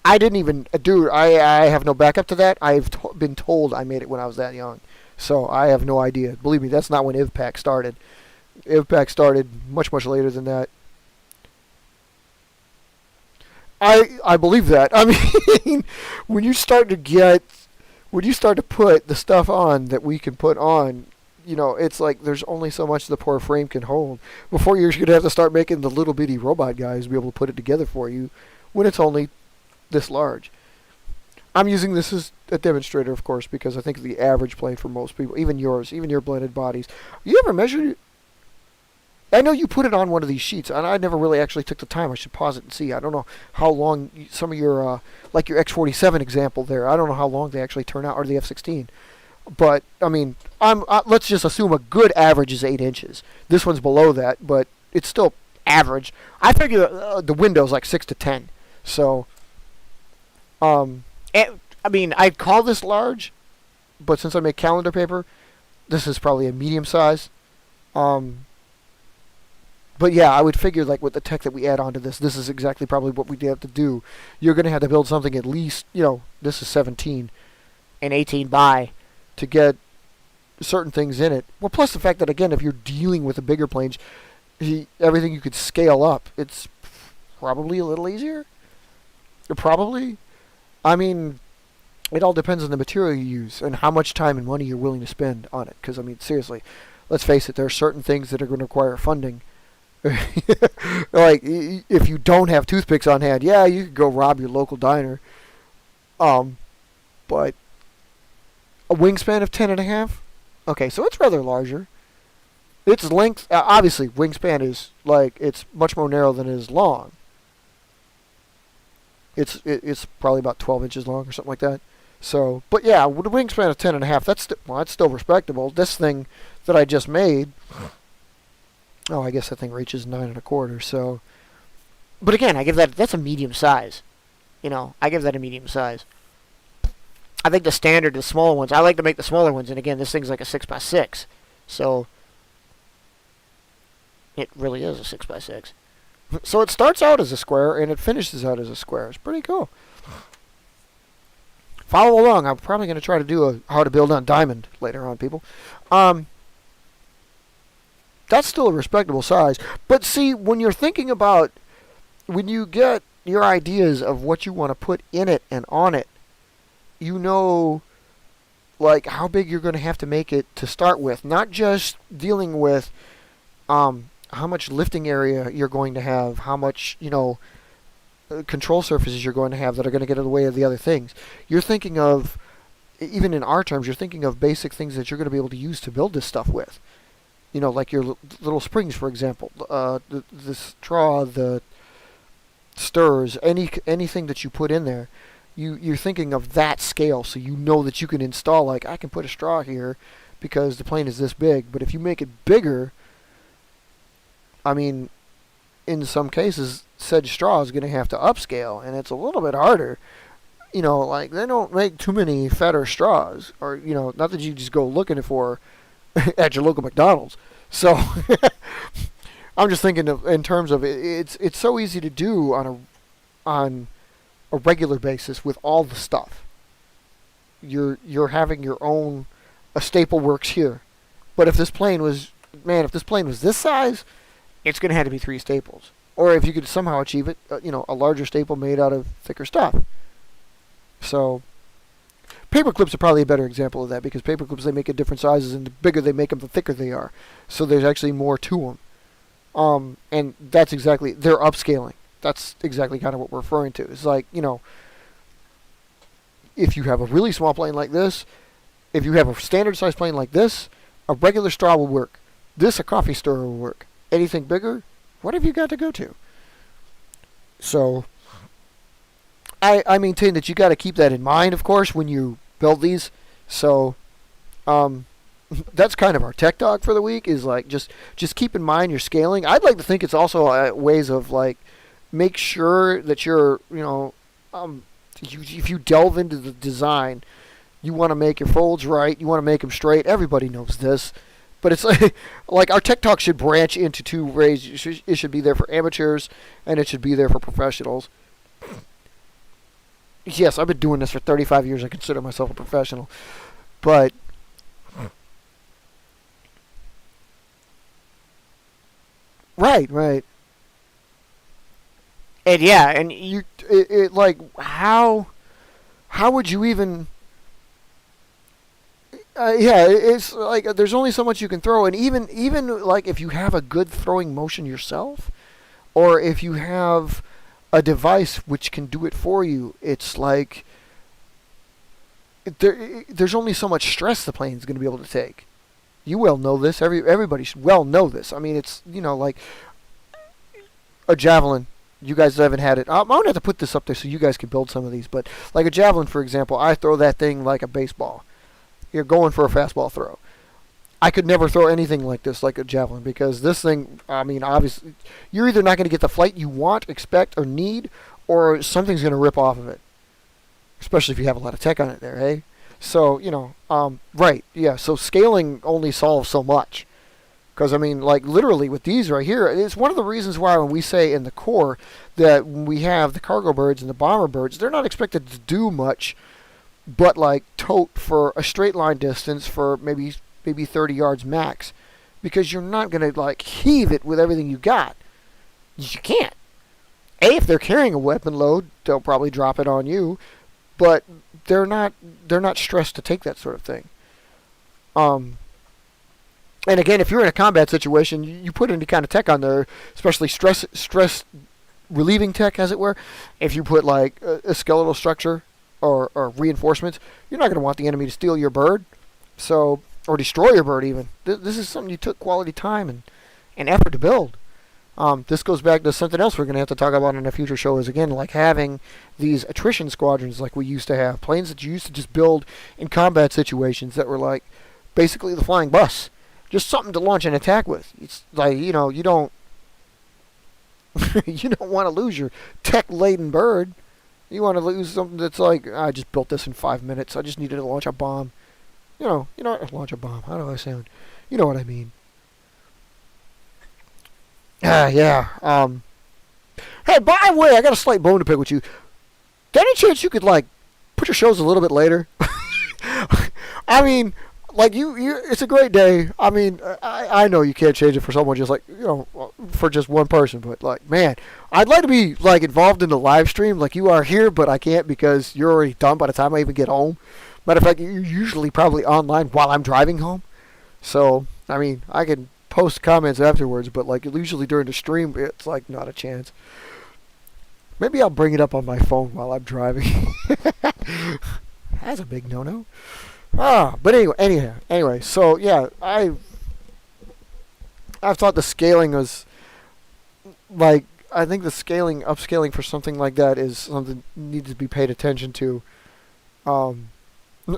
Speaker 1: I didn't even, dude, I have no backup to that. I've been told I made it when I was that young. So I have no idea. Believe me, that's not when IVPAC started. IVPAC started much later than that. I believe that. I mean, when you start to put the stuff on that we can put on, it's like there's only so much the poor frame can hold before you're going to have to start making the little bitty robot guys be able to put it together for you when it's only this large. I'm using this as a demonstrator, of course, because I think the average plane for most people, even yours, even your blended bodies, you ever measured it? I know you put it on one of these sheets, and I never really actually took the time. I should pause it and see. I don't know how long some of your, like your X-47 example there, I don't know how long they actually turn out, or the F-16. But, I mean, let's just assume a good average is 8 inches. This one's below that, but it's still average. I figure the window's like 6 to 10. So, I mean, I'd call this large, but since I make calendar paper, this is probably a medium size. But yeah, I would figure like with the tech that we add onto this is exactly probably what we'd have to do. You're going to have to build something at least, this is 17 and 18 by to get certain things in it. Well, plus the fact that, again, if you're dealing with the bigger planes, everything you could scale up, it's probably a little easier. Probably. I mean, it all depends on the material you use and how much time and money you're willing to spend on it. Because, I mean, seriously, let's face it, there are certain things that are going to require funding. Like, if you don't have toothpicks on hand, yeah, you could go rob your local diner. But a wingspan of 10.5? Okay, so it's rather larger. Its length, obviously, wingspan is, like, it's much more narrow than it is long. It's probably about 12 inches long or something like that. So, but yeah, with a wingspan of 10.5, that's still respectable. This thing that I just made, oh, I guess that thing reaches 9.25. So, but again, I give that's a medium size. I give that a medium size. I think the standard, the smaller ones, I like to make the smaller ones, and again, this thing's like a 6x6, so it really is a 6x6. So it starts out as a square, and it finishes out as a square. It's pretty cool. Follow along. I'm probably going to try to do how to build on diamond later on, people. That's still a respectable size. But see, when you're thinking about, when you get your ideas of what you want to put in it and on it, like how big you're going to have to make it to start with. Not just dealing with how much lifting area you're going to have, how much, control surfaces you're going to have that are going to get in the way of the other things. You're thinking of, even in our terms, you're thinking of basic things that you're going to be able to use to build this stuff with. Like your little springs, for example, the straw, the stirs, anything that you put in there. You're thinking of that scale, so that you can install, like, I can put a straw here because the plane is this big. But if you make it bigger, I mean, in some cases, said straw is going to have to upscale, and it's a little bit harder. Like, they don't make too many fatter straws, or, not that you just go looking for at your local McDonald's. So, I'm just thinking in terms of it's so easy to do on a regular basis with all the stuff. You're having your own, a staple works here. But if this plane was this size, it's going to have to be 3 staples. Or if you could somehow achieve it, a larger staple made out of thicker stuff. So, paper clips are probably a better example of that, because paper clips, they make in different sizes, and the bigger they make them, the thicker they are. So there's actually more to them. And that's exactly, they're upscaling. That's exactly kind of what we're referring to. It's like, if you have a really small plane like this, if you have a standard size plane like this, a regular straw will work. This, a coffee stirrer, will work. Anything bigger, what have you got to go to? So, I maintain that you got to keep that in mind, of course, when you build these. So, that's kind of our tech talk for the week, is like, just keep in mind your scaling. I'd like to think it's also ways of, like, make sure that you're, if you delve into the design, you want to make your folds right, you want to make them straight. Everybody knows this. But it's like our tech talk should branch into 2 ways. It should be there for amateurs, and it should be there for professionals. Yes, I've been doing this for 35 years. I consider myself a professional. But right. And yeah, and like, how would you even? It's like there's only so much you can throw, and even like if you have a good throwing motion yourself, or if you have a device which can do it for you, it's like there's only so much stress the plane's going to be able to take. You well know this. Everybody should well know this. I mean, it's like a javelin. You guys haven't had it. I'm going to have to put this up there so you guys can build some of these. But like a javelin, for example, I throw that thing like a baseball. You're going for a fastball throw. I could never throw anything like this, like a javelin, because this thing, I mean, obviously, you're either not going to get the flight you want, expect, or need, or something's going to rip off of it. Especially if you have a lot of tech on it there, hey? So, right, yeah, so scaling only solves so much. Because, I mean, like, literally with these right here, it's one of the reasons why when we say in the core that when we have the cargo birds and the bomber birds, they're not expected to do much but, like, tote for a straight line distance for maybe 30 yards max. Because you're not going to, like, heave it with everything you got. You can't. If they're carrying a weapon load, they'll probably drop it on you. But they're not stressed to take that sort of thing. And again, if you're in a combat situation, you put any kind of tech on there, especially stress relieving tech, as it were. If you put like a skeletal structure or reinforcements, you're not going to want the enemy to steal your bird, or destroy your bird even. This is something you took quality time and effort to build. This goes back to something else we're going to have to talk about in a future show is, again, like having these attrition squadrons like we used to have. Planes that you used to just build in combat situations that were like basically the flying bus. Just something to launch an attack with. It's like, you know, you don't you don't want to lose your tech-laden bird. You want to lose something that's like, I just built this in 5 minutes. I just needed to launch a bomb. You know, launch a bomb. How do I sound? You know what I mean. Yeah. Hey, by the way, I got a slight bone to pick with you. Any chance you could, like, put your shows a little bit later? I mean, like, it's a great day. I mean, I know you can't change it for someone just, like, you know, for just one person. But, like, man, I'd like to be, like, involved in the live stream like you are here, but I can't because you're already done by the time I even get home. Matter of fact, you're usually probably online while I'm driving home. So, I mean, I can post comments afterwards, but like usually during the stream, it's like not a chance. Maybe I'll bring it up on my phone while I'm driving. That's a big no-no. But anyway. So yeah, I've thought the scaling was like, I think the upscaling for something like that is something that needs to be paid attention to.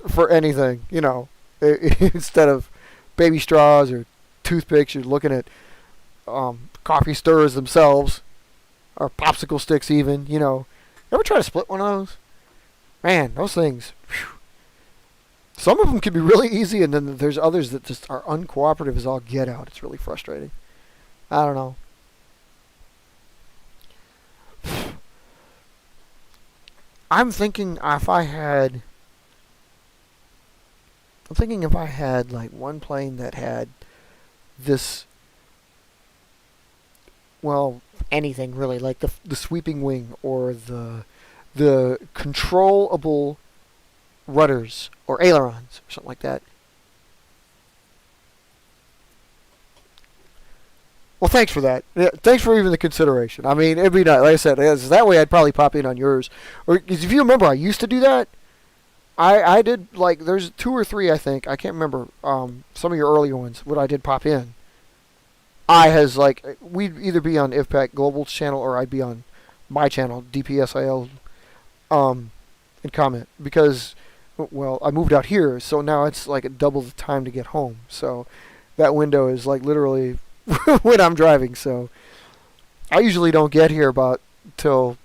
Speaker 1: For anything, you know, instead of baby straws or toothpicks, you're looking at coffee stirrers themselves, or popsicle sticks even, you know. Ever try to split one of those? Man, those things, whew. Some of them can be really easy, and then there's others that just are uncooperative as all get out. It's really frustrating. I don't know. I'm thinking if I had like one plane that had this, well, anything really, like the sweeping wing or the controllable rudders or ailerons or something like that. Well, thanks for that. Yeah, thanks for even the consideration. I mean, it'd be nice. Like I said, that way I'd probably pop in on yours. Or if you remember, I used to do that. I did, like, there's 2 or 3, I think. I can't remember some of your earlier ones, what I did pop in. We'd either be on IVPAC Global's channel or I'd be on my channel, DPSIL, and comment. Because, well, I moved out here, so now it's like double the time to get home. So that window is like literally when I'm driving. So I usually don't get here about till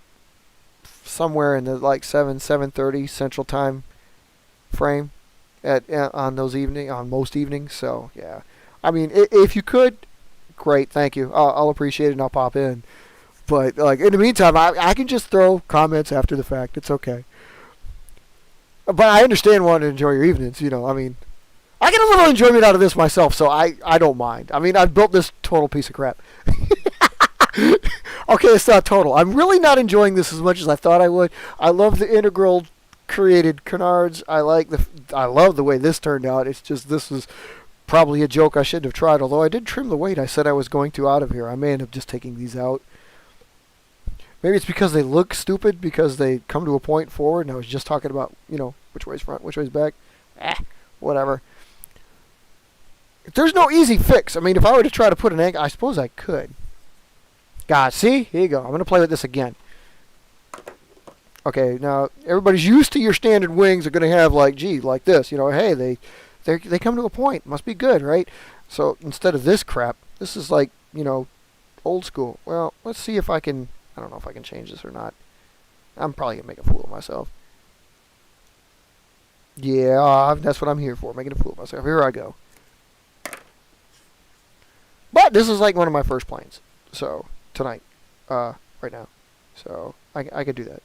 Speaker 1: somewhere in the like 7:30 Central Time frame on most evenings. So yeah, I mean, if you could, great, thank you. I'll appreciate it and I'll pop in. But like in the meantime, I can just throw comments after the fact. It's okay. But I understand wanting to enjoy your evenings. You know, I mean, I get a little enjoyment out of this myself, so I don't mind. I mean, I've built this total piece of crap. Okay, it's not total. I'm really not enjoying this as much as I thought I would. I love the integral created Canards. I love the way this turned out. It's just, this was probably a joke I shouldn't have tried, although I did trim the weight I said I was going to out of here. I may end up just taking these out. Maybe it's because they look stupid because they come to a point forward, and I was just talking about, you know, which way's front, which way's back. Whatever. There's no easy fix. I mean, if I were to try to put an angle, I suppose I could. God, see? Here you go. I'm going to play with this again. Okay, now, everybody's used to your standard wings are going to have, like, gee, like this. You know, hey, they come to a point. Must be good, right? So, instead of this crap, this is like, you know, old school. Well, let's see if I can, I don't know if I can change this or not. I'm probably going to make a fool of myself. Yeah, that's what I'm here for, making a fool of myself. Here I go. But this is like one of my first planes. So, tonight. Right now. So, I could do that.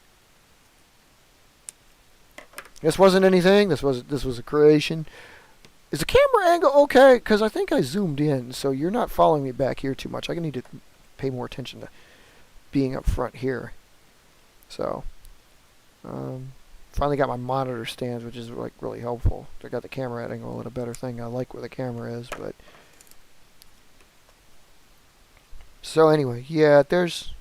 Speaker 1: This wasn't anything. This was a creation. Is the camera angle okay? Because I think I zoomed in, so you're not following me back here too much. I need to pay more attention to being up front here. So, finally got my monitor stands, which is like really helpful. I got the camera angle at a better thing. I like where the camera is, but so anyway, yeah, there's.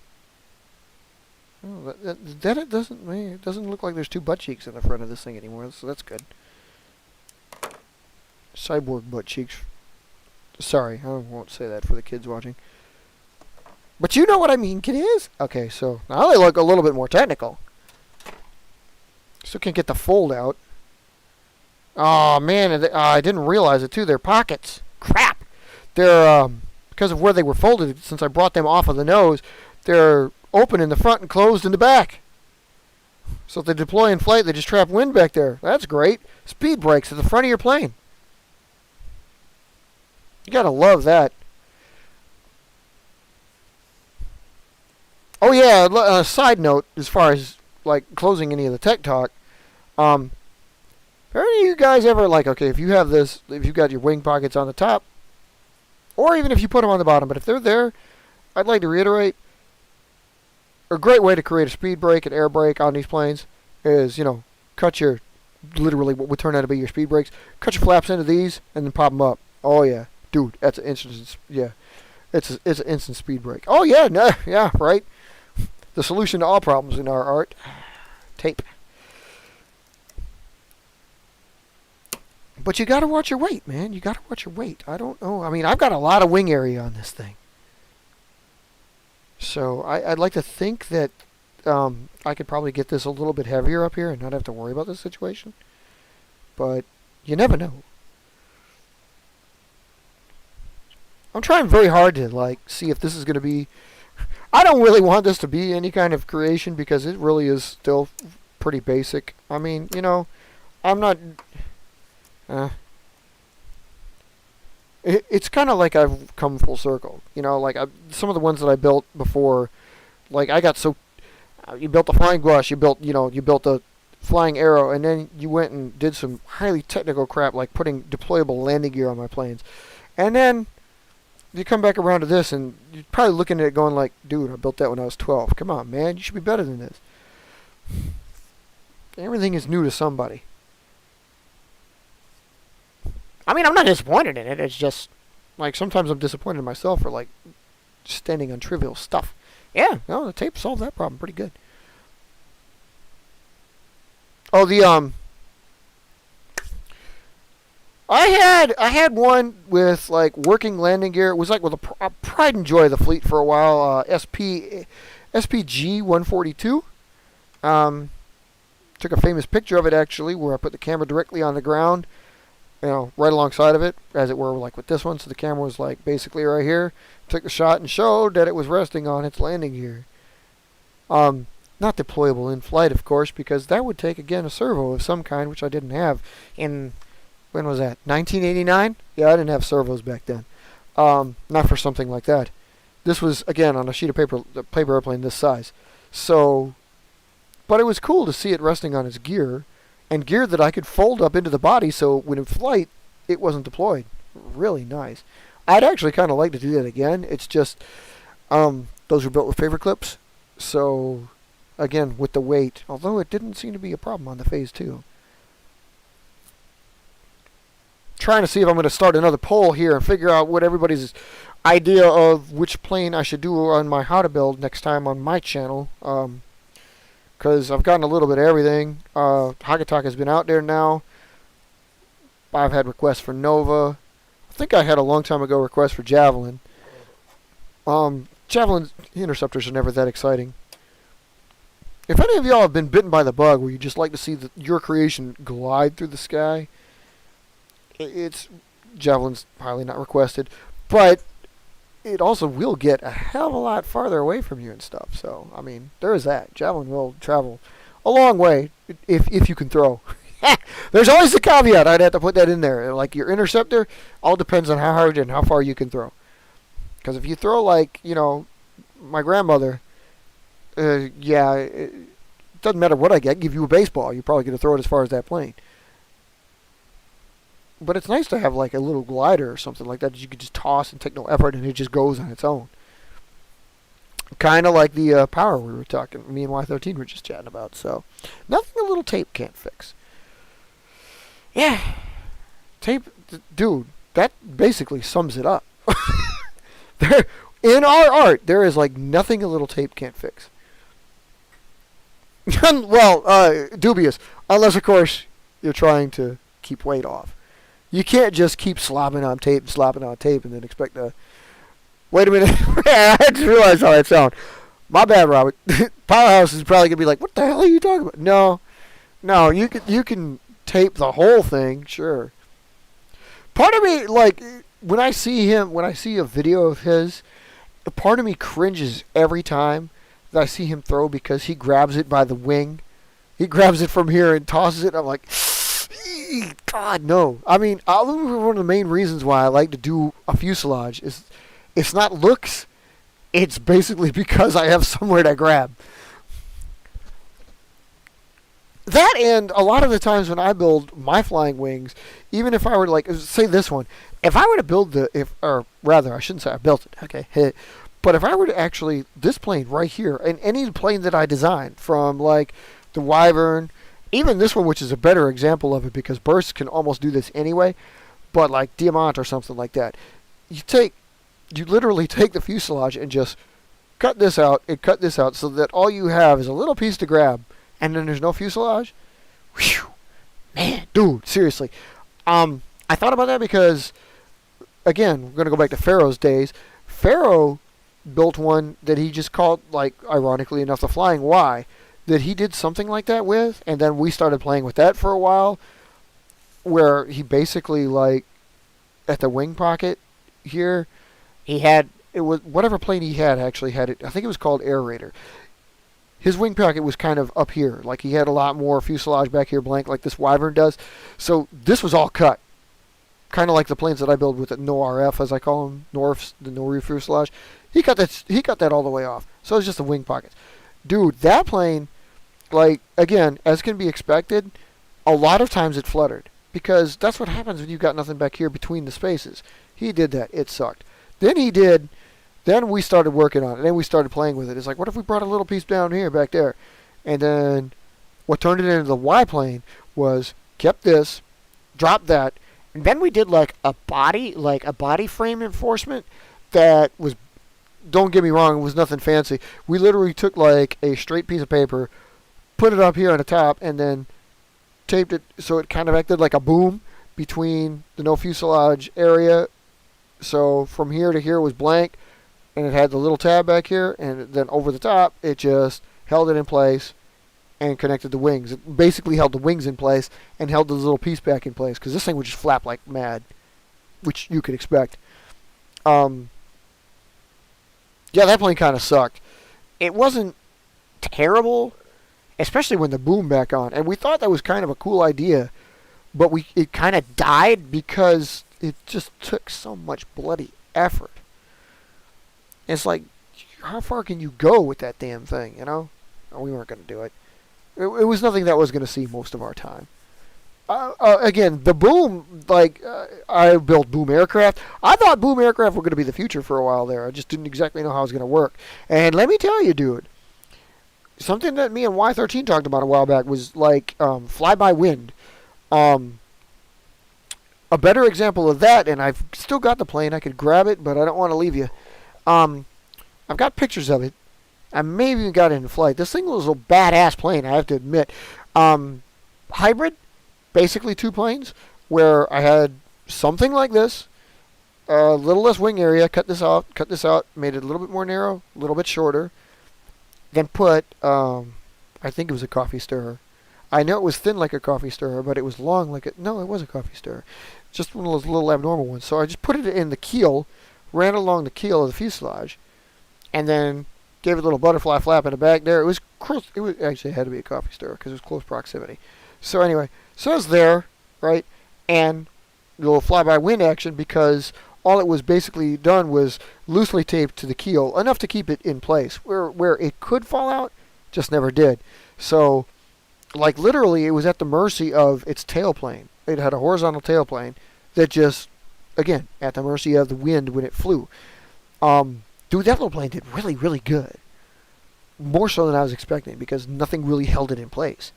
Speaker 1: Oh, it doesn't look like there's 2 butt cheeks in the front of this thing anymore, so that's good. Cyborg butt cheeks. Sorry, I won't say that for the kids watching. But you know what I mean, kiddies? Okay, so now they look a little bit more technical. Still can't get the fold out. Oh, man, I didn't realize it, too. They're pockets. Crap. They're, because of where they were folded, since I brought them off of the nose, they're open in the front and closed in the back. So if they deploy in flight, they just trap wind back there. That's great. Speed brakes at the front of your plane. You gotta love that. Oh yeah, side note, as far as like closing any of the tech talk, have any of you guys ever like, okay, if you have this, if you've got your wing pockets on the top, or even if you put them on the bottom, but if they're there, I'd like to reiterate, a great way to create a speed brake and air brake on these planes is, you know, cut your, literally what would turn out to be your speed brakes, cut your flaps into these and then pop them up. Oh yeah, dude, that's an instant, yeah, it's an instant speed brake. Oh yeah, no, yeah, right. The solution to all problems in our art, tape. But you gotta watch your weight, man. You gotta watch your weight. I don't know. I mean, I've got a lot of wing area on this thing. So I'd like to think that I could probably get this a little bit heavier up here and not have to worry about this situation. But you never know. I'm trying very hard to like see if this is going to be... I don't really want this to be any kind of creation because it really is still pretty basic. I mean, you know, I'm not... It's kind of like I've come full circle. You know, like some of the ones that I built before, like I got so... you built the flying gouache, you built the flying arrow, and then you went and did some highly technical crap like putting deployable landing gear on my planes. And then you come back around to this and you're probably looking at it going like, dude, I built that when I was 12. Come on, man, you should be better than this. Everything is new to somebody. I mean, I'm not disappointed in it. It's just, like, sometimes I'm disappointed in myself for, like, standing on trivial stuff. Yeah, no, the tape solved that problem pretty good. Oh, I had one with, like, working landing gear. It was, like, with a pride and joy of the fleet for a while. SPG 142. Took a famous picture of it, actually, where I put the camera directly on the ground. You know, right alongside of it, as it were, like with this one. So the camera was like basically right here. Took the shot and showed that it was resting on its landing gear. Not deployable in flight, of course, because that would take again a servo of some kind, which I didn't have in, when was that? 1989? Yeah, I didn't have servos back then. Not for something like that. This was again on a sheet of paper airplane this size. So, but it was cool to see it resting on its gear. And gear that I could fold up into the body so when in flight, it wasn't deployed. Really nice. I'd actually kind of like to do that again. It's just, those were built with paper clips. So, again, with the weight, although it didn't seem to be a problem on the Phase 2. Trying to see if I'm going to start another poll here and figure out what everybody's idea of which plane I should do on my how to build next time on my channel. Because I've gotten a little bit of everything. Hagatok has been out there now. I've had requests for Nova. I think I had a long time ago requests for Javelin. Javelin interceptors are never that exciting. If any of y'all have been bitten by the bug where you just like to see your creation glide through the sky, Javelin's highly not requested. But it also will get a hell of a lot farther away from you and stuff. So, I mean, there is that. Javelin will travel a long way if you can throw. There's always the caveat. I'd have to put that in there. Like your interceptor, all depends on how hard and how far you can throw. Because if you throw like, you know, my grandmother, yeah, it doesn't matter what I get. Give you a baseball, you're probably going to throw it as far as that plane. But it's nice to have like a little glider or something like that you could just toss and take no effort and it just goes on its own. Kind of like the power we were talking, me and Y13 were just chatting about. So, nothing a little tape can't fix. Yeah. Tape, dude, that basically sums it up. There, in our art, there is like nothing a little tape can't fix. Well, dubious. Unless, of course, you're trying to keep weight off. You can't just keep slopping on tape and then expect to Wait a minute. I just realized how that sounds. My bad, Robert. Powerhouse is probably gonna be like, "What the hell are you talking about?" No, no, you can tape the whole thing, sure. Part of me, like, when I see him, when I see a video of his, a part of me cringes every time that I see him throw because he grabs it by the wing. He grabs it from here and tosses it. I'm like, God, no. I mean, one of the main reasons why I like to do a fuselage is it's not looks. It's basically because I have somewhere to grab. That, and a lot of the times when I build my flying wings, even if I were to, like, say this one, if I were to build or rather, I shouldn't say I built it, okay, but if I were to actually, this plane right here, and any plane that I designed, from like the Wyvern, even this one, which is a better example of it because bursts can almost do this anyway, but like Diamant or something like that, you literally take the fuselage and just cut this out and cut this out so that all you have is a little piece to grab, and then there's no fuselage. Whew, man, dude, seriously. I thought about that because, again, we're going to go back to Pharaoh's days. Pharaoh built one that he just called, like, ironically enough, the Flying Y, that he did something like that with, and then we started playing with that for a while, where he basically, like, at the wing pocket here, he had, it was, whatever plane he had actually had it, I think it was called Air Raider. His wing pocket was kind of up here, like he had a lot more fuselage back here blank like this Wyvern does, so this was all cut. Kind of like the planes that I build with the NORF, as I call them, Norfs, the Norif fuselage. He cut that all the way off, so it's just the wing pockets. Dude, that plane, like, again, as can be expected, a lot of times it fluttered, because that's what happens when you've got nothing back here between the spaces. He did that. It sucked. Then we started working on it. Then we started playing with it. It's like, what if we brought a little piece down here, back there? And then what turned it into the Y plane was kept this, dropped that, and then we did like a body frame enforcement that was, don't get me wrong, it was nothing fancy. We literally took like a straight piece of paper, put it up here on the top, and then taped it so it kind of acted like a boom between the no fuselage area. So from here to here was blank, and it had the little tab back here, and then over the top it just held it in place and connected the wings. It basically held the wings in place and held the little piece back in place, because this thing would just flap like mad, which you could expect. Yeah, that plane kind of sucked. It wasn't terrible, especially when the boom back on, and we thought that was kind of a cool idea, but it kind of died because it just took so much bloody effort. It's like, how far can you go with that damn thing, you know? We weren't going to do it. It was nothing that was going to see most of our time. Again, the boom, like, I built boom aircraft. I thought boom aircraft were going to be the future for a while there. I just didn't exactly know how it was going to work. And let me tell you, dude, something that me and Y13 talked about a while back was, like, fly-by-wind. A better example of that, and I've still got the plane. I could grab it, but I don't want to leave you. I've got pictures of it. I maybe even got it in flight. This thing was a badass plane, I have to admit. Hybrid, basically two planes, where I had something like this, a little less wing area, cut this out, made it a little bit more narrow, a little bit shorter, then put, I think it was a coffee stirrer. I know it was thin like a coffee stirrer, but it was long like no, it was a coffee stirrer. Just one of those little abnormal ones. So I just put it in the keel, ran along the keel of the fuselage, and then gave it a little butterfly flap in the back there. It was close. Actually, it had to be a coffee stirrer because it was close proximity. So anyway, so it was there, right? And a little fly-by-wind action, because all it was basically done was loosely taped to the keel, enough to keep it in place. Where it could fall out, just never did. So, like, literally, it was at the mercy of its tailplane. It had a horizontal tailplane that just, again, at the mercy of the wind when it flew. Dude, that little plane did really, really good. More so than I was expecting, because nothing really held it in place.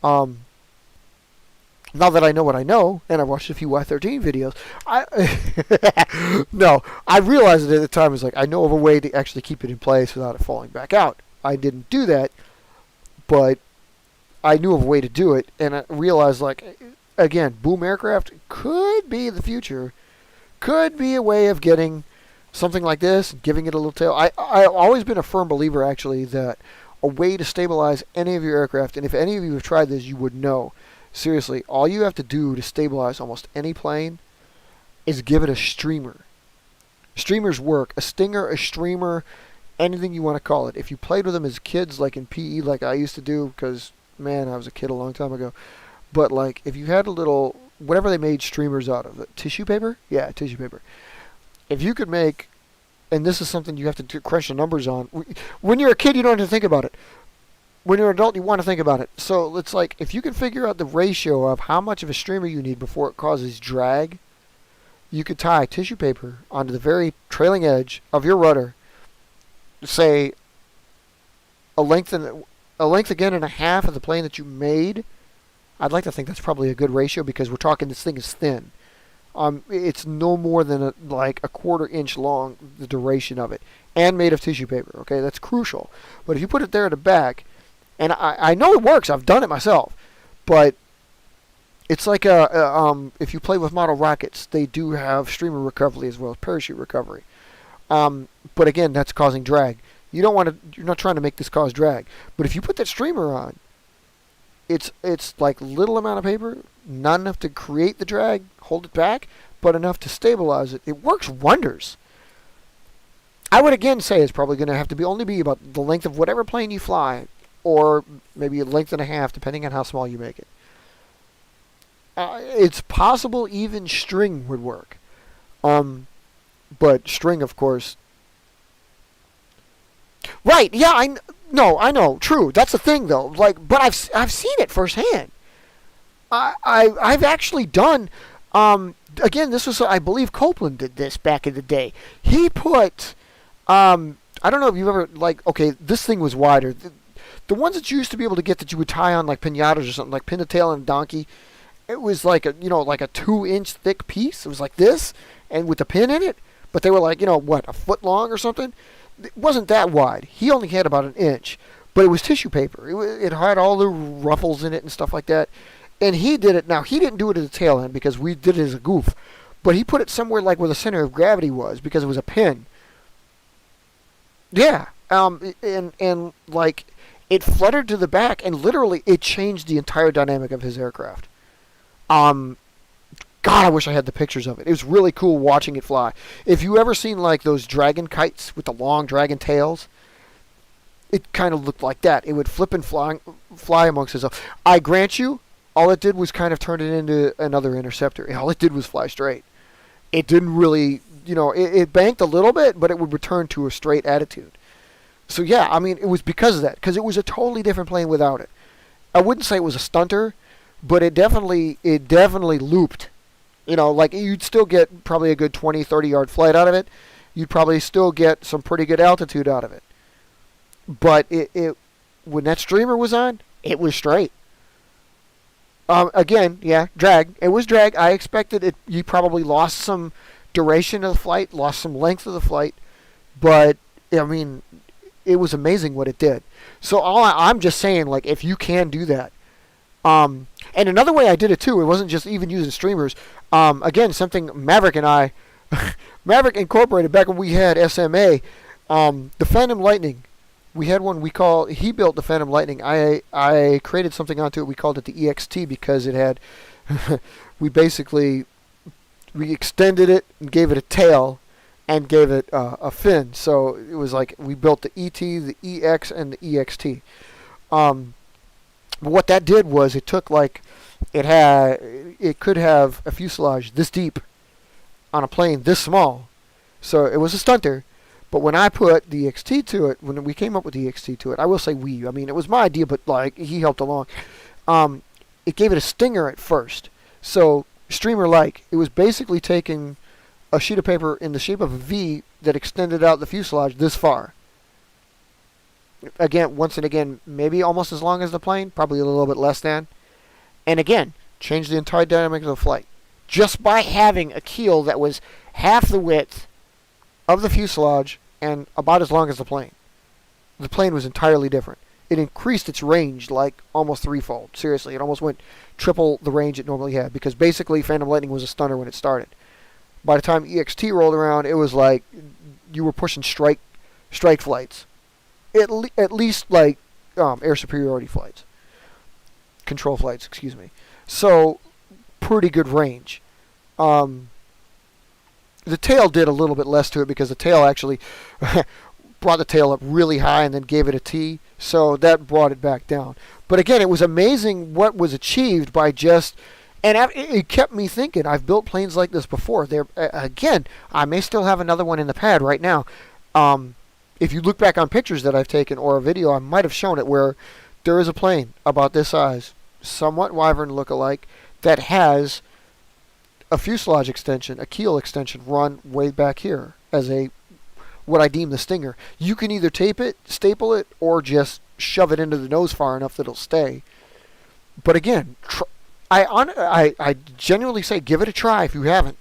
Speaker 1: Now that I know what I know, and I've watched a few Y13 videos, I realized it at the time. It was like, I know of a way to actually keep it in place without it falling back out. I didn't do that, but I knew of a way to do it, and I realized, like, again, boom aircraft could be the future, could be a way of getting something like this, giving it a little tail. I've always been a firm believer, actually, that a way to stabilize any of your aircraft, and if any of you have tried this, you would know. Seriously, all you have to do to stabilize almost any plane is give it a streamer. Streamers work. A stinger, a streamer, anything you want to call it. If you played with them as kids, like in PE, like I used to do, because, man, I was a kid a long time ago. But, like, if you had a little, whatever they made streamers out of, tissue paper? Yeah, tissue paper. If you could make, and this is something you have to crunch the numbers on. When you're a kid, you don't have to think about it. When you're an adult, you want to think about it. So it's like, if you can figure out the ratio of how much of a streamer you need before it causes drag, you could tie tissue paper onto the very trailing edge of your rudder, say a length again and a half of the plane that you made. I'd like to think that's probably a good ratio, because we're talking this thing is thin. It's no more than like a quarter-inch long, the duration of it, and made of tissue paper. Okay, that's crucial. But if you put it there at the back, and I know it works, I've done it myself, but it's like if you play with model rockets, they do have streamer recovery as well as parachute recovery. But again, that's causing drag. You're not trying to make this cause drag. But if you put that streamer on, it's like little amount of paper, not enough to create the drag, hold it back, but enough to stabilize it. It works wonders. I would again say it's probably going to have to only be about the length of whatever plane you fly, or maybe a length and a half, depending on how small you make it. It's possible even string would work. But string, of course. Right, yeah, I know, true. That's the thing, though. Like, but I've seen it firsthand. I've actually done, again, this was, I believe Copeland did this back in the day. He put, I don't know if you've ever, like, okay, this thing was wider. The ones that you used to be able to get that you would tie on like pinatas or something, like pin a tail on a donkey, it was like a 2-inch thick piece. It was like this, and with the pin in it, but they were like, a foot long or something. It wasn't that wide. He only had about an inch, but it was tissue paper. It had all the ruffles in it and stuff like that. And he did it. Now, he didn't do it at the tail end because we did it as a goof, but he put it somewhere like where the center of gravity was, because it was a pin. Yeah, and like it fluttered to the back, and literally it changed the entire dynamic of his aircraft. God, I wish I had the pictures of it. It was really cool watching it fly. If you ever seen like those dragon kites with the long dragon tails, it kind of looked like that. It would flip and fly amongst itself. I grant you, all it did was kind of turn it into another interceptor. All it did was fly straight. It didn't really, it banked a little bit, but it would return to a straight attitude. So yeah, I mean, it was because of that, because it was a totally different plane without it. I wouldn't say it was a stunter, but it definitely looped. Like you'd still get probably a good 20, 30-yard flight out of it. You'd probably still get some pretty good altitude out of it. But it when that streamer was on, it was straight. Again, yeah, drag. It was drag. I expected it. You probably lost some duration of the flight, lost some length of the flight. But, I mean, it was amazing what it did. So I'm just saying, like, if you can do that. And another way I did it too, it wasn't just even using streamers. Again, something Maverick and I, Maverick Incorporated, back when we had SMA, the Phantom Lightning, we had one he built the Phantom Lightning. I created something onto it, we called it the EXT, because it had, we extended it and gave it a tail and gave it a fin. So it was like, we built the ET, the EX, and the EXT. But what that did was it took it could have a fuselage this deep on a plane this small. So it was a stunter. But when I put the XT to it, when we came up with the XT to it, I will say it was my idea, but like he helped along. It gave it a stinger at first. So streamer-like, it was basically taking a sheet of paper in the shape of a V that extended out the fuselage this far. Again, once and again, maybe almost as long as the plane, probably a little bit less than. And again, changed the entire dynamic of the flight. Just by having a keel that was half the width of the fuselage and about as long as the plane. The plane was entirely different. It increased its range like almost threefold. Seriously, it almost went triple the range it normally had, because basically Phantom Lightning was a stunner when it started. By the time EXT rolled around, it was like you were pushing strike flights, at least like air superiority flights, control flights, excuse me. So pretty good range. The tail did a little bit less to it because the tail actually brought the tail up really high and then gave it a T, so that brought it back down. But again, it was amazing what was achieved by just, and it kept me thinking. I've built planes like this before. Again, I may still have another one in the pad right now. If you look back on pictures that I've taken or a video, I might have shown it, where there is a plane about this size, somewhat Wyvern look-alike, that has a fuselage extension, a keel extension run way back here as what I deem the Stinger. You can either tape it, staple it, or just shove it into the nose far enough that it'll stay. But again, I genuinely say give it a try if you haven't.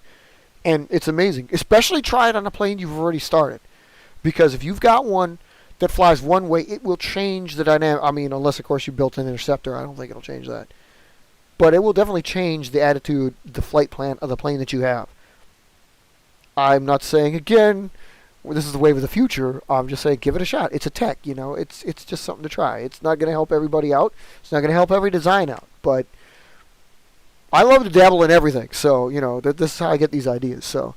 Speaker 1: And it's amazing. Especially try it on a plane you've already started. Because if you've got one that flies one way, it will change the dynamic. I mean, unless, of course, you built an interceptor. I don't think it'll change that. But it will definitely change the attitude, the flight plan of the plane that you have. I'm not saying, again, this is the wave of the future. I'm just saying give it a shot. It's a tech, It's just something to try. It's not going to help everybody out. It's not going to help every design out. But I love to dabble in everything. So, this is how I get these ideas. So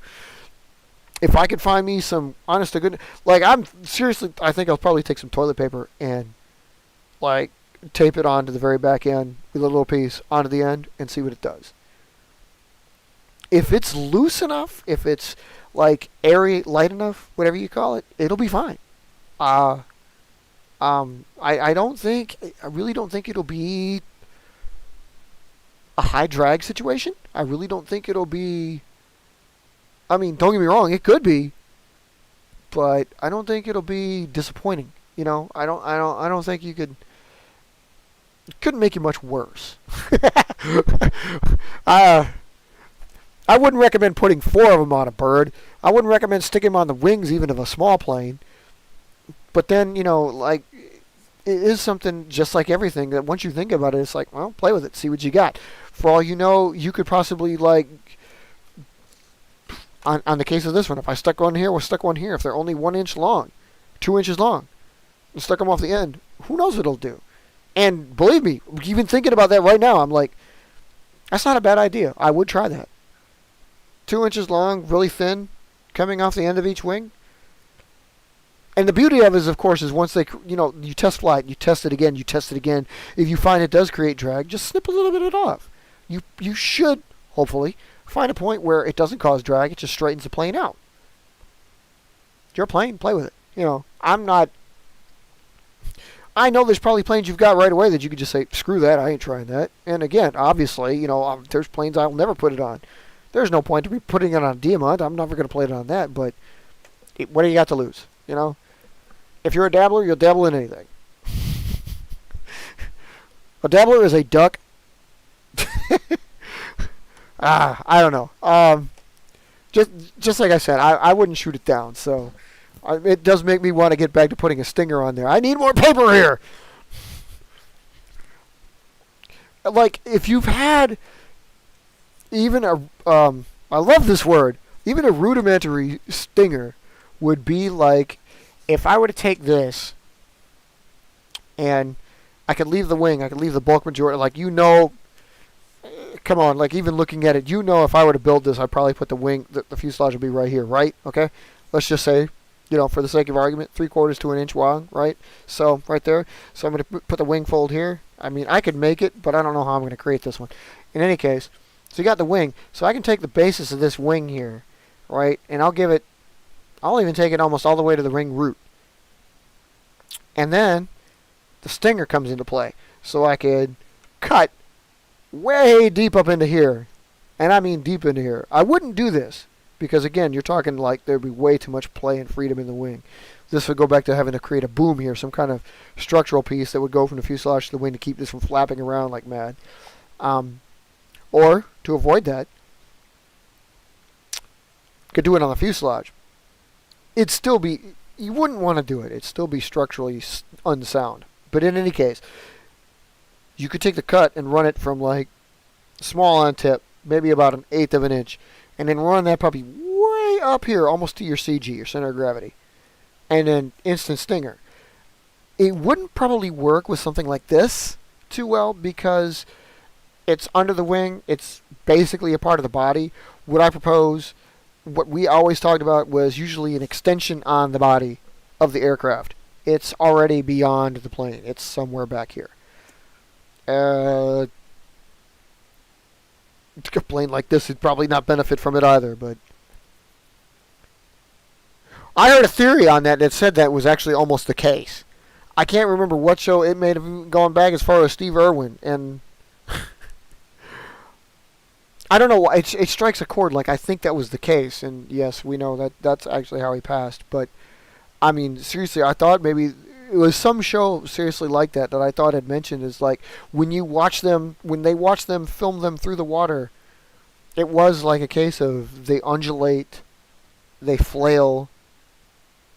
Speaker 1: if I could find me some honest to goodness, like I think I'll probably take some toilet paper and like tape it onto the very back end with a little piece onto the end and see what it does. If it's loose enough, if it's like airy, light enough, whatever you call it, it'll be fine. I really don't think it'll be a high drag situation. I really don't think it'll be, I mean, don't get me wrong, it could be, but I don't think it'll be disappointing. I don't think you could. It couldn't make you much worse. I wouldn't recommend putting 4 of them on a bird. I wouldn't recommend sticking them on the wings even of a small plane. But then, like, it is something just like everything that once you think about it, it's like, well, play with it, see what you got. For all you know, you could possibly, like, on the case of this one, if I stuck one here or stuck one here, if they're only 1 inch long, 2 inches long, and stuck them off the end, who knows what it'll do. And believe me, even thinking about that right now, I'm like, that's not a bad idea. I would try that. 2 inches long, really thin, coming off the end of each wing. And the beauty of it is, of course, is once they, you test flight, you test it again, you test it again. If you find it does create drag, just snip a little bit of it off. You should, hopefully, find a point where it doesn't cause drag. It just straightens the plane out. It's your plane, play with it. I know there's probably planes you've got right away that you could just say, screw that, I ain't trying that. And again, obviously, there's planes I'll never put it on. There's no point to be putting it on a Diamant. I'm never going to play it on that, but what do you got to lose, If you're a dabbler, you'll dabble in anything. A dabbler is a duck. I don't know. Just like I said, I wouldn't shoot it down, so it does make me want to get back to putting a Stinger on there. I need more paper here. Like, if you've had even I love this word, even a rudimentary Stinger would be like, if I were to take this and I could leave the wing, I could leave the bulk majority, like, come on, like, even looking at it, if I were to build this, I'd probably put the wing, the fuselage would be right here, right? Okay? Let's just say, for the sake of argument, 3/4 to 1 inch long, right? So, right there. So I'm going to put the wing fold here. I mean, I could make it, but I don't know how I'm going to create this one. In any case, so you got the wing. So I can take the basis of this wing here, right? And I'll even take it almost all the way to the ring root. And then the Stinger comes into play. So I could cut way deep up into here. And I mean deep into here. I wouldn't do this because, again, you're talking like there'd be way too much play and freedom in the wing. This would go back to having to create a boom here, some kind of structural piece that would go from the fuselage to the wing to keep this from flapping around like mad. Or, to avoid that, could do it on the fuselage. You wouldn't want to do it. It'd still be structurally unsound. But in any case, you could take the cut and run it from like small on tip, maybe about 1/8 of an inch, and then run that puppy way up here, almost to your CG, your center of gravity, and then instant stinger. It wouldn't probably work with something like this too well because it's under the wing. It's basically a part of the body. What I propose, what we always talked about, was usually an extension on the body of the aircraft. It's already beyond the plane. It's somewhere back here. A plane like this would probably not benefit from it either, but I heard a theory on that said that was actually almost the case. I can't remember what show it may have gone back as far as Steve Irwin, and I don't know why it strikes a chord. Like, I think that was the case, and yes, we know that that's actually how he passed. But I mean, seriously, I thought maybe it was some show seriously like that I thought had mentioned is like when they watch them film them through the water, it was like a case of they undulate, they flail.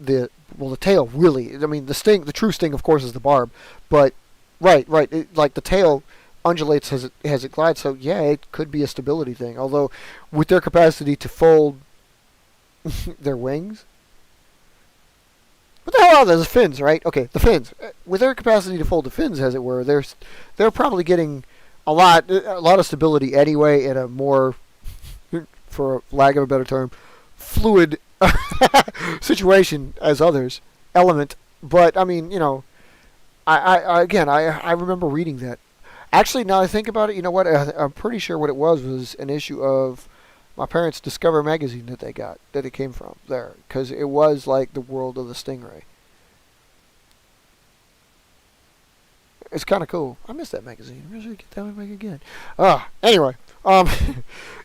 Speaker 1: The tail really. I mean, the true sting, of course, is the barb, but right, like the tail undulates as it glides. So yeah, it could be a stability thing. Although, with their capacity to fold their wings, what the hell are those fins? Right? Okay, the fins. With their capacity to fold the fins, as it were, they're probably getting a lot of stability anyway in a more, for lack of a better term, fluid situation as others element. But I mean, I remember reading that. Actually, now I think about it, you know what? I'm pretty sure what it was an issue of my parents' Discover magazine that it came from there, because it was like the world of the Stingray. It's kind of cool. I miss that magazine. I'm going to get that one back again. Anyway,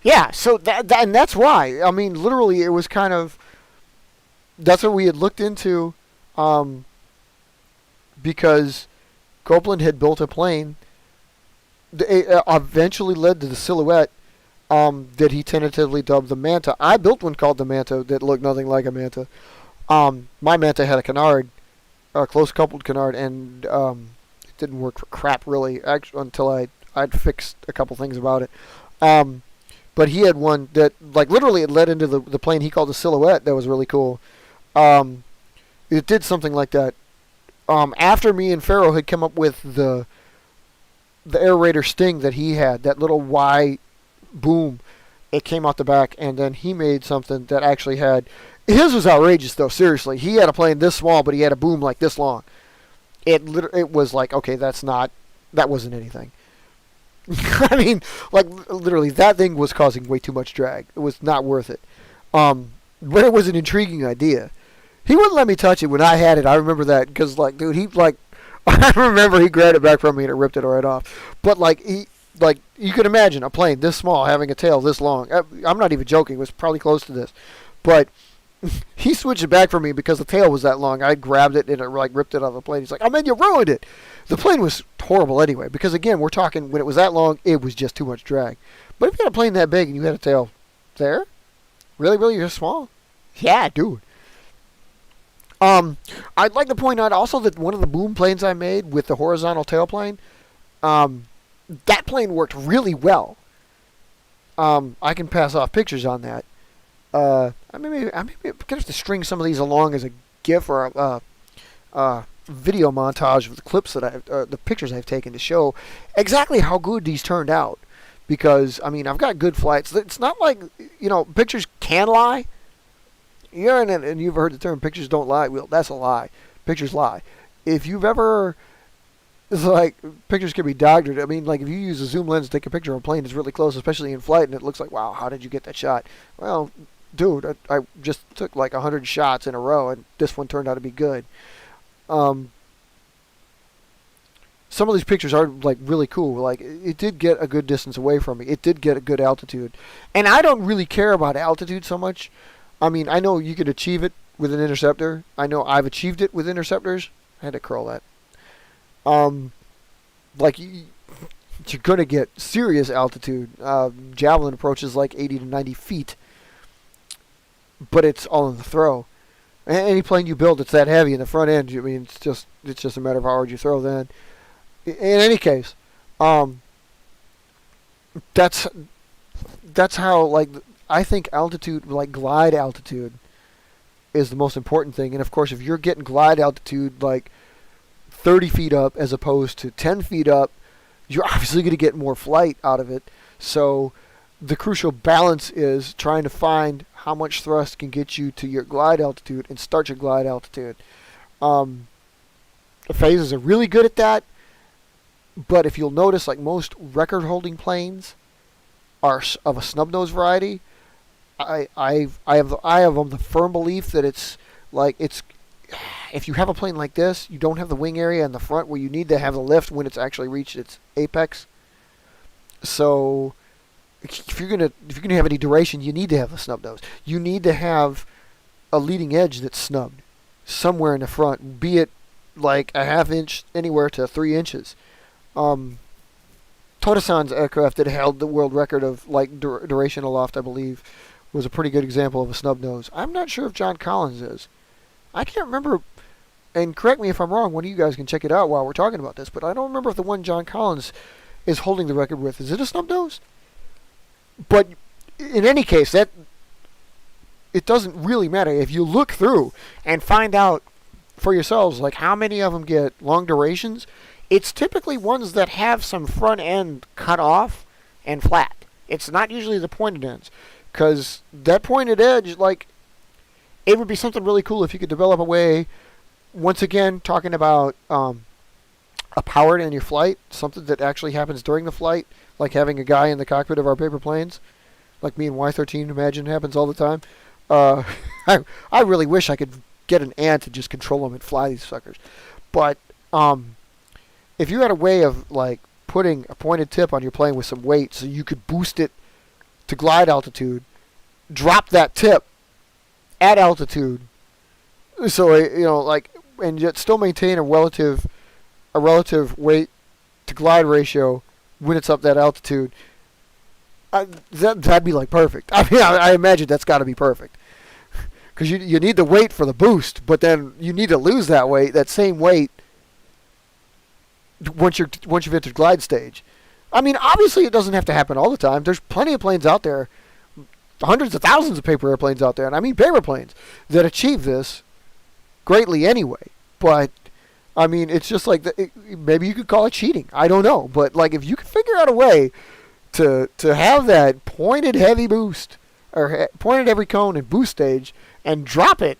Speaker 1: yeah. So and that's why. I mean, literally, it was kind of. That's what we had looked into, because Copeland had built a plane. It eventually led to the Silhouette, that he tentatively dubbed the Manta. I built one called the Manta that looked nothing like a Manta. My Manta had a Canard, a close coupled Canard, and it didn't work for crap really until I'd fixed a couple things about it. But he had one that, like, literally it led into the plane he called the Silhouette. That was really cool. It did something like that. After me and Pharaoh had come up with the Air Raider Sting that he had, that little Y boom, it came out the back, and then he made something that actually had. His was outrageous though. Seriously, he had a plane this small, but he had a boom like this long. It was like, okay, that wasn't anything. I mean, like, literally, that thing was causing way too much drag. It was not worth it. But it was an intriguing idea. He wouldn't let me touch it when I had it. I remember that, because, like, dude, I remember he grabbed it back from me and it ripped it right off. But, you could imagine a plane this small having a tail this long. I'm not even joking. It was probably close to this. But he switched it back from me because the tail was that long. I grabbed it and it, like, ripped it off the plane. He's like, "Oh, man, you ruined it." The plane was horrible anyway, because, again, we're talking when it was that long, it was just too much drag. But if you had a plane that big and you had a tail there, really, you're small? Yeah, dude. I'd like to point out also that one of the boom planes I made with the horizontal tailplane, that plane worked really well. I can pass off pictures on that. I may have to string some of these along as a GIF or a video montage of the clips that the pictures I've taken to show exactly how good these turned out. Because, I mean, I've got good flights. It's not like, pictures can lie. You're in it, and you've heard the term, pictures don't lie. Well, that's a lie. Pictures lie. If you've ever, it's like, pictures can be doctored. I mean, like, if you use a zoom lens to take a picture of a plane that's really close, especially in flight, and it looks like, wow, how did you get that shot? Well, dude, I just took like 100 shots in a row, and this one turned out to be good. Some of these pictures are, like, really cool. Like, it did get a good distance away from me. It did get a good altitude. And I don't really care about altitude so much. I mean, I know you could achieve it with an interceptor. I know I've achieved it with interceptors. I had to curl that. Like, you're going to get serious altitude. Javelin approaches like 80 to 90 feet. But it's all in the throw. Any plane you build that's that heavy in the front end, I mean, it's just a matter of how hard you throw then. In any case, that's how, like, I think altitude, like glide altitude, is the most important thing. And of course, if you're getting glide altitude like 30 feet up as opposed to 10 feet up, you're obviously going to get more flight out of it. So the crucial balance is trying to find how much thrust can get you to your glide altitude and start your glide altitude. The phases are really good at that, but if you'll notice, like most record-holding planes are of a snub-nose variety. I have the firm belief that it's if you have a plane like this, you don't have the wing area in the front where you need to have the lift when it's actually reached its apex. So if you're gonna have any duration, you need to have a snub nose. You need to have a leading edge that's snubbed somewhere in the front, be it like a half inch anywhere to 3 inches. Toda-san's aircraft that held the world record of like duration aloft, I believe, was a pretty good example of a snub nose. I'm not sure if John Collins is. I can't remember, and correct me if I'm wrong, one of you guys can check it out while we're talking about this, but I don't remember if the one John Collins is holding the record with. Is it a snub nose? But in any case, that it doesn't really matter. If you look through and find out for yourselves like how many of them get long durations, it's typically ones that have some front end cut off and flat. It's not usually the pointed ends, because that pointed edge, like, it would be something really cool if you could develop a way, once again, talking about a power in your flight, something that actually happens during the flight, like having a guy in the cockpit of our paper planes, like me and Y13 imagine happens all the time. I really wish I could get an ant to just control them and fly these suckers. But if you had a way of like putting a pointed tip on your plane with some weight so you could boost it to glide altitude, drop that tip at altitude, so and yet still maintain a relative weight to glide ratio when it's up that altitude, that'd be like perfect. I mean, I imagine that's got to be perfect, because you need the weight for the boost, but then you need to lose that same weight once you've entered glide stage. I mean, obviously it doesn't have to happen all the time. There's plenty of planes out there, hundreds of thousands of paper airplanes out there, and I mean paper planes, that achieve this greatly anyway. But I mean, it's just like maybe you could call it cheating. I don't know, but like if you could figure out a way to have that pointed heavy boost or pointed every cone and boost stage and drop it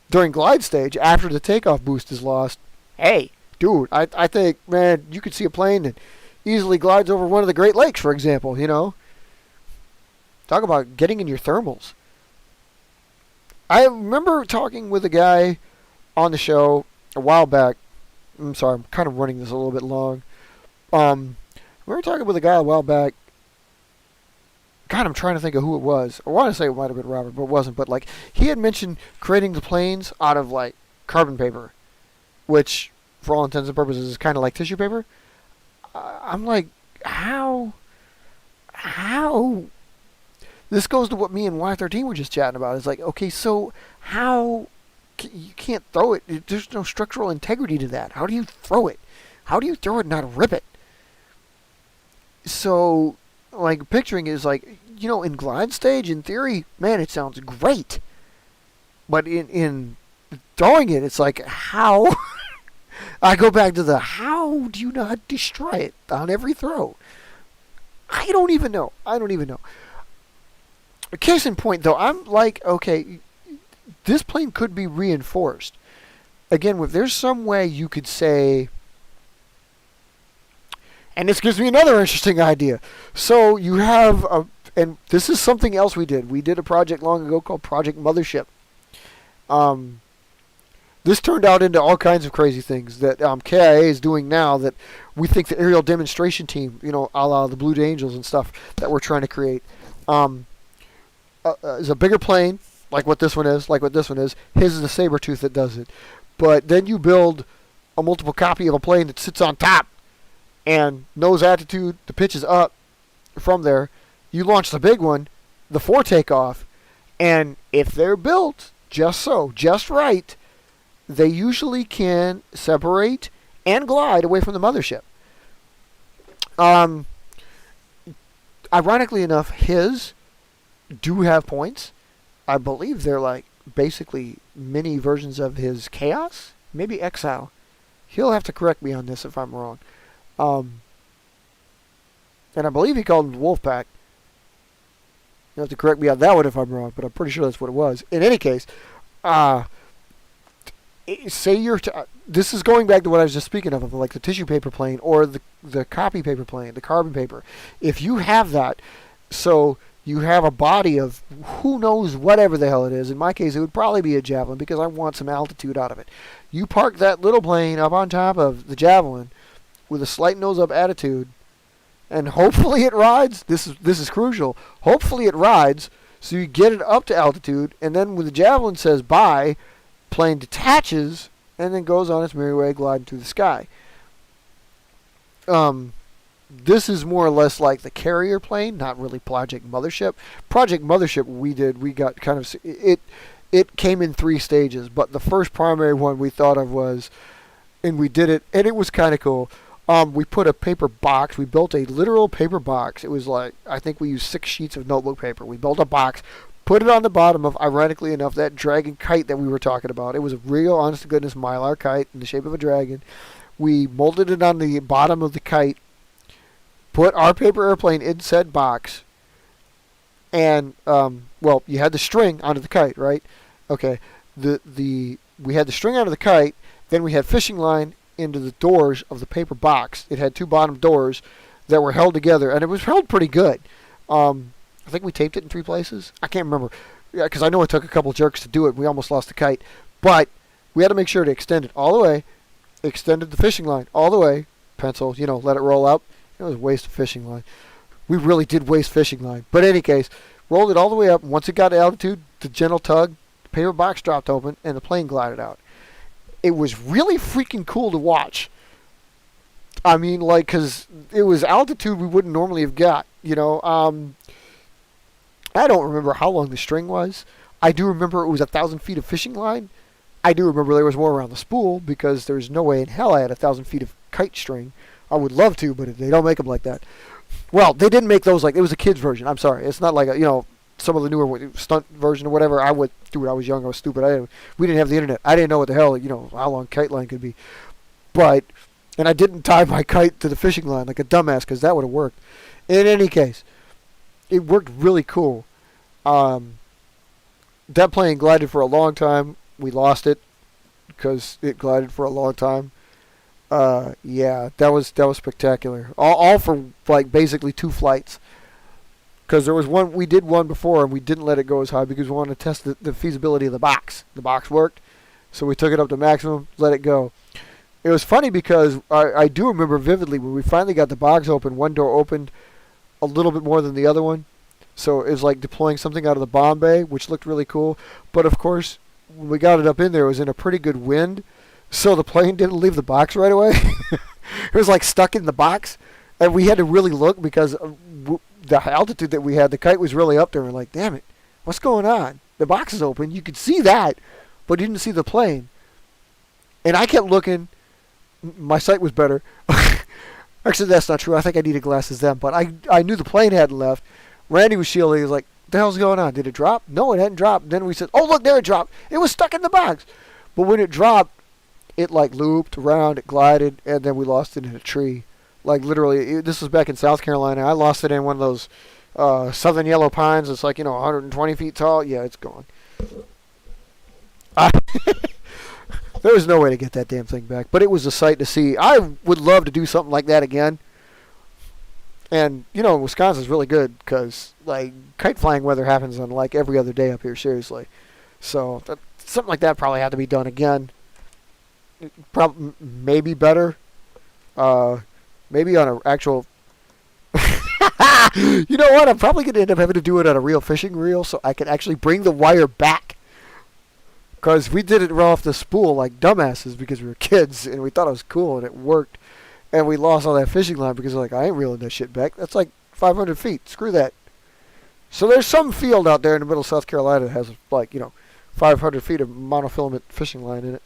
Speaker 1: during glide stage after the takeoff boost is lost, hey, dude, I think, man, you could see a plane that easily glides over one of the Great Lakes, for example, you know. Talk about getting in your thermals. I remember talking with a guy on the show a while back. I'm sorry, I'm kind of running this a little bit long. We were talking with a guy a while back. God, I'm trying to think of who it was. I want to say it might have been Robert, but it wasn't. But like, he had mentioned creating the planes out of like carbon paper, which, for all intents and purposes, is kind of like tissue paper. I'm like, how? This goes to what me and Y13 were just chatting about. It's like, okay, so how? You can't throw it. There's no structural integrity to that. How do you throw it? How do you throw it and not rip it? So, like, picturing is like, you know, in glide stage, in theory, man, it sounds great. But in throwing it, it's like, how? I go back to how do you not destroy it on every throw? I don't even know. Case in point, though, I'm like, okay, this plane could be reinforced. Again, if there's some way you could say, and this gives me another interesting idea. So you have, and this is something else we did. We did a project long ago called Project Mothership. This turned out into all kinds of crazy things that KIA is doing now, that we think the aerial demonstration team, you know, a la the Blue Angels and stuff that we're trying to create, is a bigger plane, like what this one is. His is the Sabertooth that does it. But then you build a multiple copy of a plane that sits on top, and nose attitude, the pitch is up. From there, you launch the big one, the fore takeoff, and if they're built just right, they usually can separate and glide away from the mothership. Ironically enough, his do have points. I believe they're like basically mini versions of his Chaos, maybe Exile. He'll have to correct me on this if I'm wrong. And I believe he called him Wolfpack. You'll have to correct me on that one if I'm wrong, but I'm pretty sure that's what it was. In any case, say you're... this is going back to what I was just speaking of like the tissue paper plane or the copy paper plane, the carbon paper. If you have that, so you have a body of who knows whatever the hell it is. In my case, it would probably be a Javelin because I want some altitude out of it. You park that little plane up on top of the Javelin with a slight nose-up attitude, and hopefully it rides. This is crucial. Hopefully it rides, so you get it up to altitude, and then when the Javelin says bye, plane detaches and then goes on its merry way gliding through the sky. This is more or less like the carrier plane, not really Project Mothership. Project Mothership we got kind of... It came in 3 stages, but the first primary one we thought of was... And we did it, and it was kind of cool. We put a paper box. We built a literal paper box. It was like, I think we used 6 sheets of notebook paper. We built a box, put it on the bottom of, ironically enough, that dragon kite that we were talking about. It was a real, honest-to-goodness Mylar kite in the shape of a dragon. We molded it on the bottom of the kite, put our paper airplane in said box, and, well, you had the string onto the kite, right? Okay. We had the string onto the kite, then we had fishing line into the doors of the paper box. It had 2 bottom doors that were held together, and it was held pretty good. I think we taped it in 3 places. I can't remember, because I know it took a couple jerks to do it. We almost lost the kite, but we had to make sure to extend it all the way, extended the fishing line all the way, pencil, let it roll up. It was a waste of fishing line. We really did waste fishing line. But in any case, rolled it all the way up. Once it got to altitude, the gentle tug, the paper box dropped open, and the plane glided out. It was really freaking cool to watch. I mean, like, because it was altitude we wouldn't normally have got, I don't remember how long the string was. I do remember it was 1,000 feet of fishing line. I do remember there was more around the spool because there's no way in hell I had 1,000 feet of kite string. I would love to, but they don't make them like that. Well, they didn't make those like... It was a kid's version. I'm sorry. It's not like some of the newer stunt version or whatever. I was young. I was stupid. We didn't have the internet. I didn't know what the hell, how long kite line could be. But... And I didn't tie my kite to the fishing line like a dumbass because that would have worked. In any case, it worked really cool. That plane glided for a long time. We lost it because it glided for a long time. Yeah, that was spectacular. All for like basically 2 flights. Because there was one, we did one before and we didn't let it go as high because we wanted to test the feasibility of the box. The box worked, so we took it up to maximum, let it go. It was funny because I do remember vividly when we finally got the box open, one door opened a little bit more than the other one. So it was like deploying something out of the bomb bay, which looked really cool. But of course, when we got it up in there, it was in a pretty good wind. So the plane didn't leave the box right away. It was like stuck in the box. And we had to really look because the altitude that we had, the kite was really up there. We're like, damn it, what's going on? The box is open. You could see that, but you didn't see the plane. And I kept looking. My sight was better. Actually, that's not true. I think I needed glasses then. But I knew the plane hadn't left. Randy was shielding. He was like, what the hell's going on? Did it drop? No, it hadn't dropped. Then we said, oh, look, there it dropped. It was stuck in the box. But when it dropped, it like looped around, it glided, and then we lost it in a tree. Like literally, this was back in South Carolina. I lost it in one of those southern yellow pines. It's like, 120 feet tall. Yeah, it's gone. There was no way to get that damn thing back, but it was a sight to see. I would love to do something like that again. And, Wisconsin's really good because, like, kite flying weather happens on, like, every other day up here, seriously. So, something like that probably had to be done again. Maybe better. Maybe on an actual... You know what? I'm probably going to end up having to do it on a real fishing reel so I can actually bring the wire back. Because we did it right off the spool like dumbasses because we were kids and we thought it was cool and it worked. And we lost all that fishing line because like, I ain't reeling that shit back. That's like 500 feet. Screw that. So there's some field out there in the middle of South Carolina that has like, 500 feet of monofilament fishing line in it.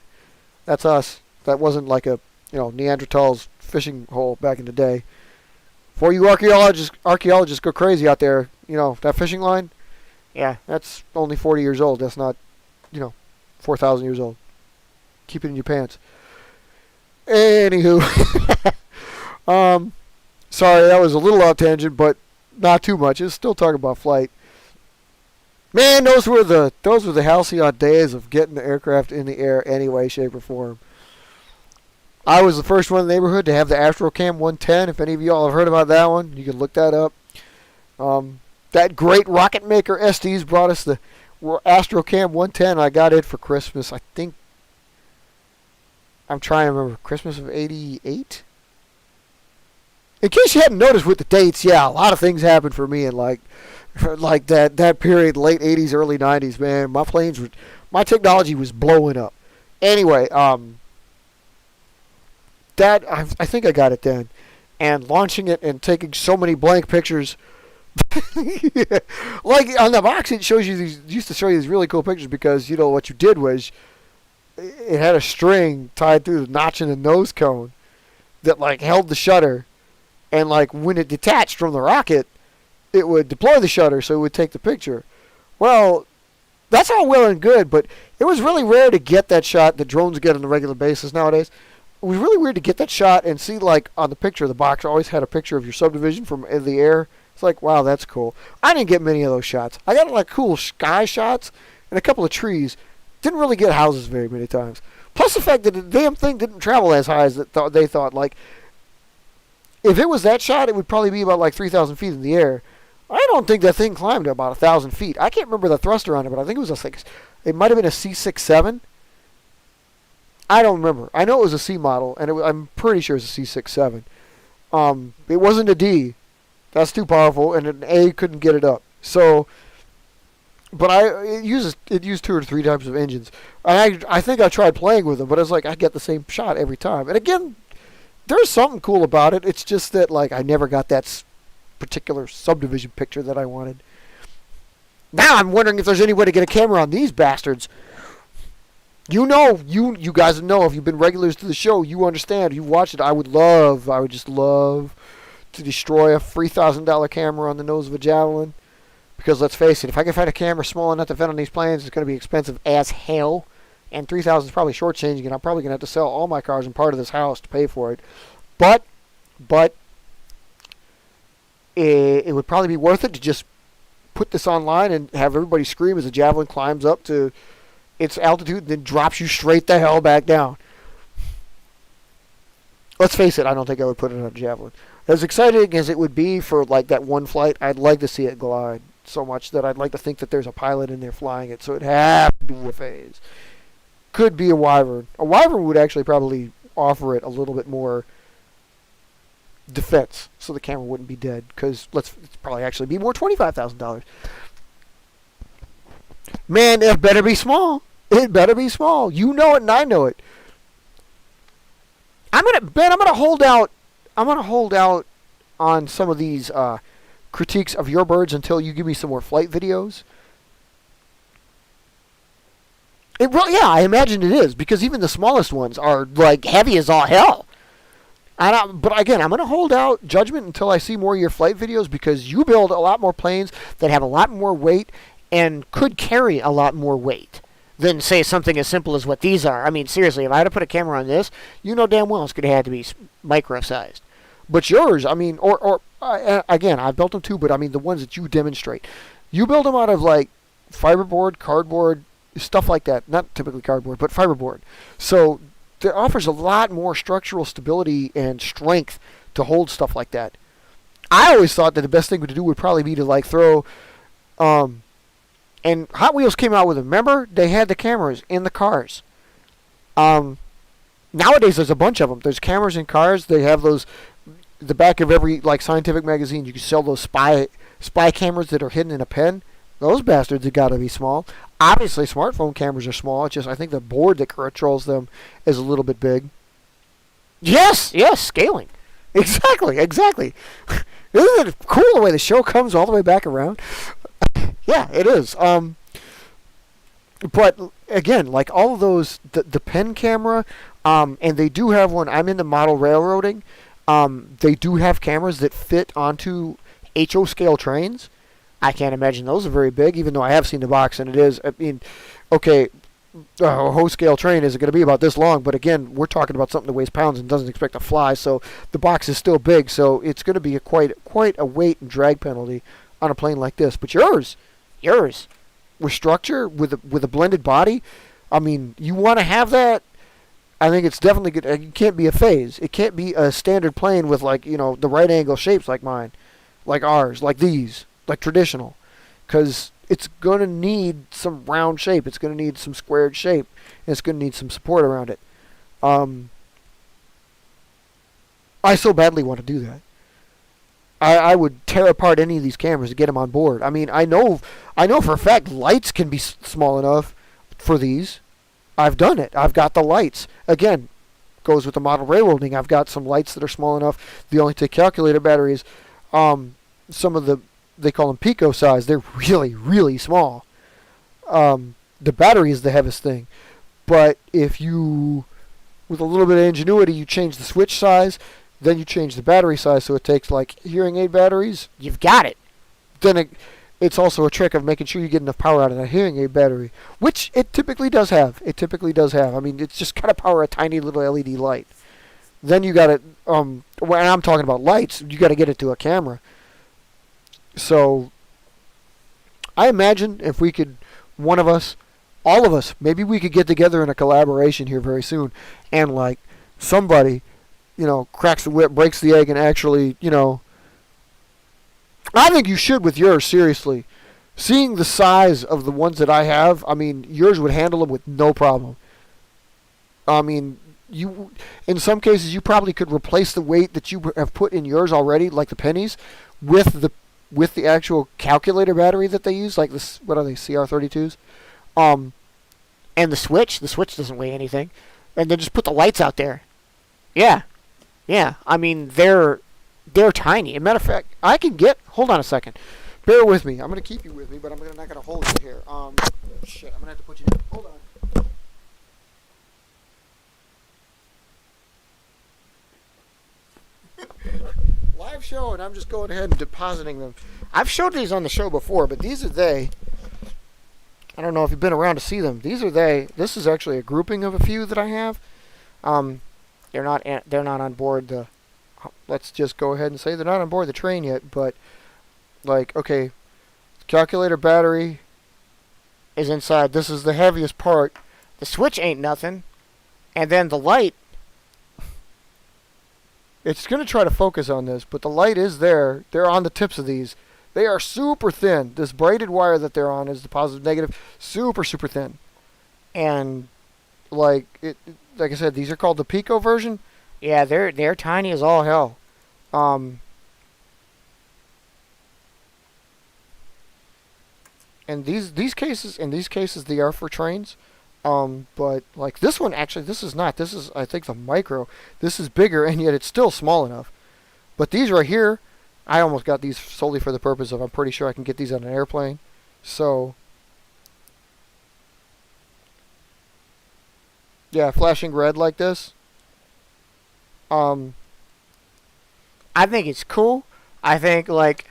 Speaker 1: That's us. That wasn't like a, Neanderthals fishing hole back in the day. For you archaeologists go crazy out there, that fishing line, Yeah, that's only 40 years old. That's not, 4,000 years old. Keep it in your pants. Anywho, sorry, that was a little off tangent, but not too much. It's still talking about flight. Man, those were the halcyon days of getting the aircraft in the air any way, shape, or form. I was the first one in the neighborhood to have the Astrocam 110. If any of y'all have heard about that one, you can look that up. That great rocket maker RSTEs brought us the Astrocam 110. I got it for Christmas. I think, I'm trying to remember, Christmas of '88? In case you hadn't noticed with the dates, yeah, a lot of things happened for me in like that period, late '80s, early '90s. Man, my technology was blowing up. Anyway, that I think I got it then, and launching it and taking so many blank pictures. Yeah. Like on the box, it shows you used to show you these really cool pictures because what you did was it had a string tied through the notch in the nose cone that like held the shutter, and like when it detached from the rocket, it would deploy the shutter so it would take the picture. Well, that's all well and good, but it was really rare to get that shot that drones get on a regular basis nowadays. It was really weird to get that shot and see, like, on the picture, the box always had a picture of your subdivision from in the air. It's like, wow, that's cool. I didn't get many of those shots. I got, like, cool sky shots and a couple of trees. Didn't really get houses very many times. Plus the fact that the damn thing didn't travel as high as they thought. Like, if it was that shot, it would probably be about, like, 3,000 feet in the air. I don't think that thing climbed to about 1,000 feet. I can't remember the thruster on it, but I think it was it might have been a C67. I don't remember. I know it was a C model, and I'm pretty sure it was a C67. It wasn't a D. That's too powerful, and an A couldn't get it up. So, but it used 2 or 3 types of engines. I think I tried playing with them, but it's like I get the same shot every time. And again, there's something cool about it. It's just that like I never got that particular subdivision picture that I wanted. Now I'm wondering if there's any way to get a camera on these bastards. You guys know, if you've been regulars to the show, you understand, you've watched it. I would just love to destroy a $3,000 camera on the nose of a Javelin. Because let's face it, if I can find a camera small enough to fit on these planes, it's going to be expensive as hell. And $3,000 is probably shortchanging it. I'm probably going to have to sell all my cars and part of this house to pay for it. But it would probably be worth it to just put this online and have everybody scream as the Javelin climbs up to its altitude and then drops you straight the hell back down. Let's face it, I don't think I would put it on a Javelin. As exciting as it would be for like that one flight, I'd like to see it glide so much that I'd like to think that there's a pilot in there flying it, so it'd have to be a phase. Could be a Wyvern. A Wyvern would actually probably offer it a little bit more defense, so the camera wouldn't be dead, because it's probably actually be more $25,000. Man, it better be small. It better be small. You know it and I know it. I'm gonna hold out on some of these critiques of your birds until you give me some more flight videos. Yeah, I imagine it is, because even the smallest ones are like heavy as all hell. But again, I'm going to hold out judgment until I see more of your flight videos, because you build a lot more planes that have a lot more weight and could carry a lot more weight than, say, something as simple as what these are. I mean, seriously, if I had to put a camera on this, you know damn well it's going to have to be micro-sized. But yours, I mean, again, I've built them too, but I mean the ones that you demonstrate. You build them out of, like, fiberboard, cardboard, stuff like that. Not typically cardboard, but fiberboard. So it offers a lot more structural stability and strength to hold stuff like that. I always thought that the best thing to do would probably be to, like, throw... And Hot Wheels came out with them. Remember? They had the cameras in the cars. Nowadays, there's a bunch of them. There's cameras in cars. They have those... The back of every, like, scientific magazine, you can sell those spy cameras that are hidden in a pen. Those bastards have got to be small. Obviously, smartphone cameras are small. It's just I think the board that controls them is a little bit big. Yes, scaling. Exactly. Isn't it cool the way the show comes all the way back around? Yeah, it is. But again, like all of those, the pen camera, and they do have one. I'm into model railroading. They do have cameras that fit onto HO scale trains. I can't imagine those are very big, even though I have seen the box, and it is. I mean, okay, a whole scale train isn't going to be about this long, but again, we're talking about something that weighs pounds and doesn't expect to fly, so the box is still big, so it's going to be quite a weight and drag penalty on a plane like this. But yours, with structure, with a blended body, I mean, you want to have that. I think it's definitely good. It can't be a phase. It can't be a standard plane with, like, the right angle shapes like mine, like ours, like these, like traditional, because it's going to need some round shape. It's going to need some squared shape. And it's going to need some support around it. I so badly want to do that. I would tear apart any of these cameras to get them on board. I mean, I know for a fact lights can be small enough for these. I've done it. I've got the lights. Again, goes with the model railroading. I've got some lights that are small enough. They only take calculator batteries. Some of they call them pico size. They're really, really small. The battery is the heaviest thing. But if you, with a little bit of ingenuity, you change the switch size, then you change the battery size so it takes like hearing aid batteries, you've got it. Then it's also a trick of making sure you get enough power out of that hearing aid battery, which it typically does have. I mean, it's just got to power a tiny little LED light. Then you got to, when I'm talking about lights, you got to get it to a camera. So I imagine if we could, one of us, all of us, maybe we could get together in a collaboration here very soon, and like somebody, cracks the whip, breaks the egg, and actually, I think you should with yours, seriously. Seeing the size of the ones that I have, I mean, yours would handle them with no problem. I mean, in some cases, you probably could replace the weight that you have put in yours already, like the pennies, with the actual calculator battery that they use, like this, what are they, CR32s? And the switch doesn't weigh anything. And then just put the lights out there. Yeah. I mean, they're tiny. As a matter of fact, I can hold on a second. Bear with me. I'm going to keep you with me, but I'm not going to hold you here. Shit, I'm going to have to put you down. Hold on. Live show, and I'm just going ahead and depositing them. I've showed these on the show before, but these are they. I don't know if you've been around to see them. These are they. This is actually a grouping of a few that I have. They're not on board the. Let's just go ahead and say they're not on board the train yet. But like, okay, calculator battery is inside. This is the heaviest part. The switch ain't nothing, and then the light. It's going to try to focus on this, but the light is there. They're on the tips of these. They are super thin. This braided wire that they're on is the positive, negative, super, super thin. And like I said, these are called the Pico version. Yeah, they're tiny as all hell. And these cases they are for trains. But like this one, actually, this is not. This is, I think, the micro. This is bigger, and yet it's still small enough. But these right here, I almost got these solely for the purpose of I'm pretty sure I can get these on an airplane. So, yeah, flashing red like this. I think it's cool. I think, like,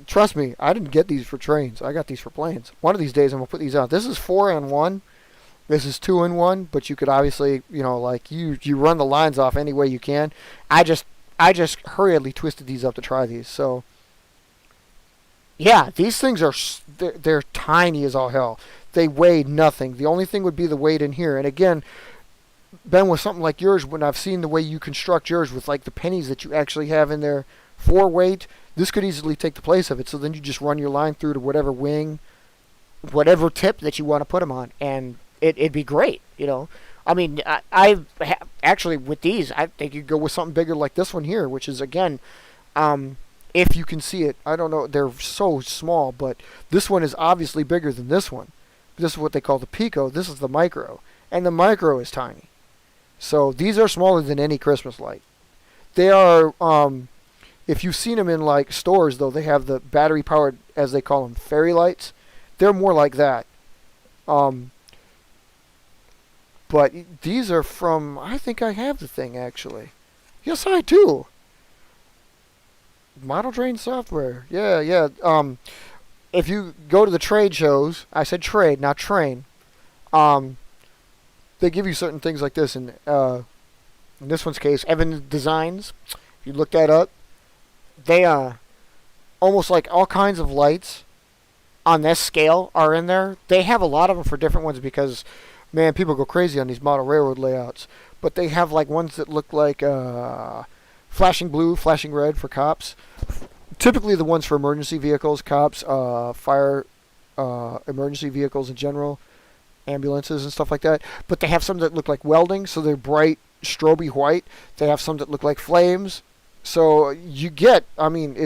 Speaker 1: trust me, I didn't get these for trains. I got these for planes. One of these days I'm going to put these out. This is 4-in-1. This is 2-in-1, but you could obviously, like you run the lines off any way you can. I just hurriedly twisted these up to try these. So, yeah, these things they're tiny as all hell. They weigh nothing. The only thing would be the weight in here. And again, Ben, with something like yours, when I've seen the way you construct yours with like the pennies that you actually have in there for weight, this could easily take the place of it. So then you just run your line through to whatever wing, whatever tip that you want to put them on, and it'd be great, I mean, actually with these, I think you'd go with something bigger like this one here, which is, again, if you can see it, I don't know, they're so small, but this one is obviously bigger than this one. This is what they call the Pico. This is the micro, and the micro is tiny. So these are smaller than any Christmas light. They are, if you've seen them in like stores, though, they have the battery powered, as they call them, fairy lights. They're more like that. But these are from, I think I have the thing, actually. Yes, I do. Model train software. Yeah. if you go to the trade shows, I said trade, not train. They give you certain things like this. In this one's case, Evans Designs. If you look that up, they almost like all kinds of lights on this scale are in there. They have a lot of them for different ones because, man, people go crazy on these model railroad layouts. But they have like ones that look like flashing blue, flashing red for cops. Typically the ones for emergency vehicles, cops, fire, emergency vehicles in general, ambulances and stuff like that. But they have some that look like welding, so they're bright, stroby white. They have some that look like flames. So you get, I mean,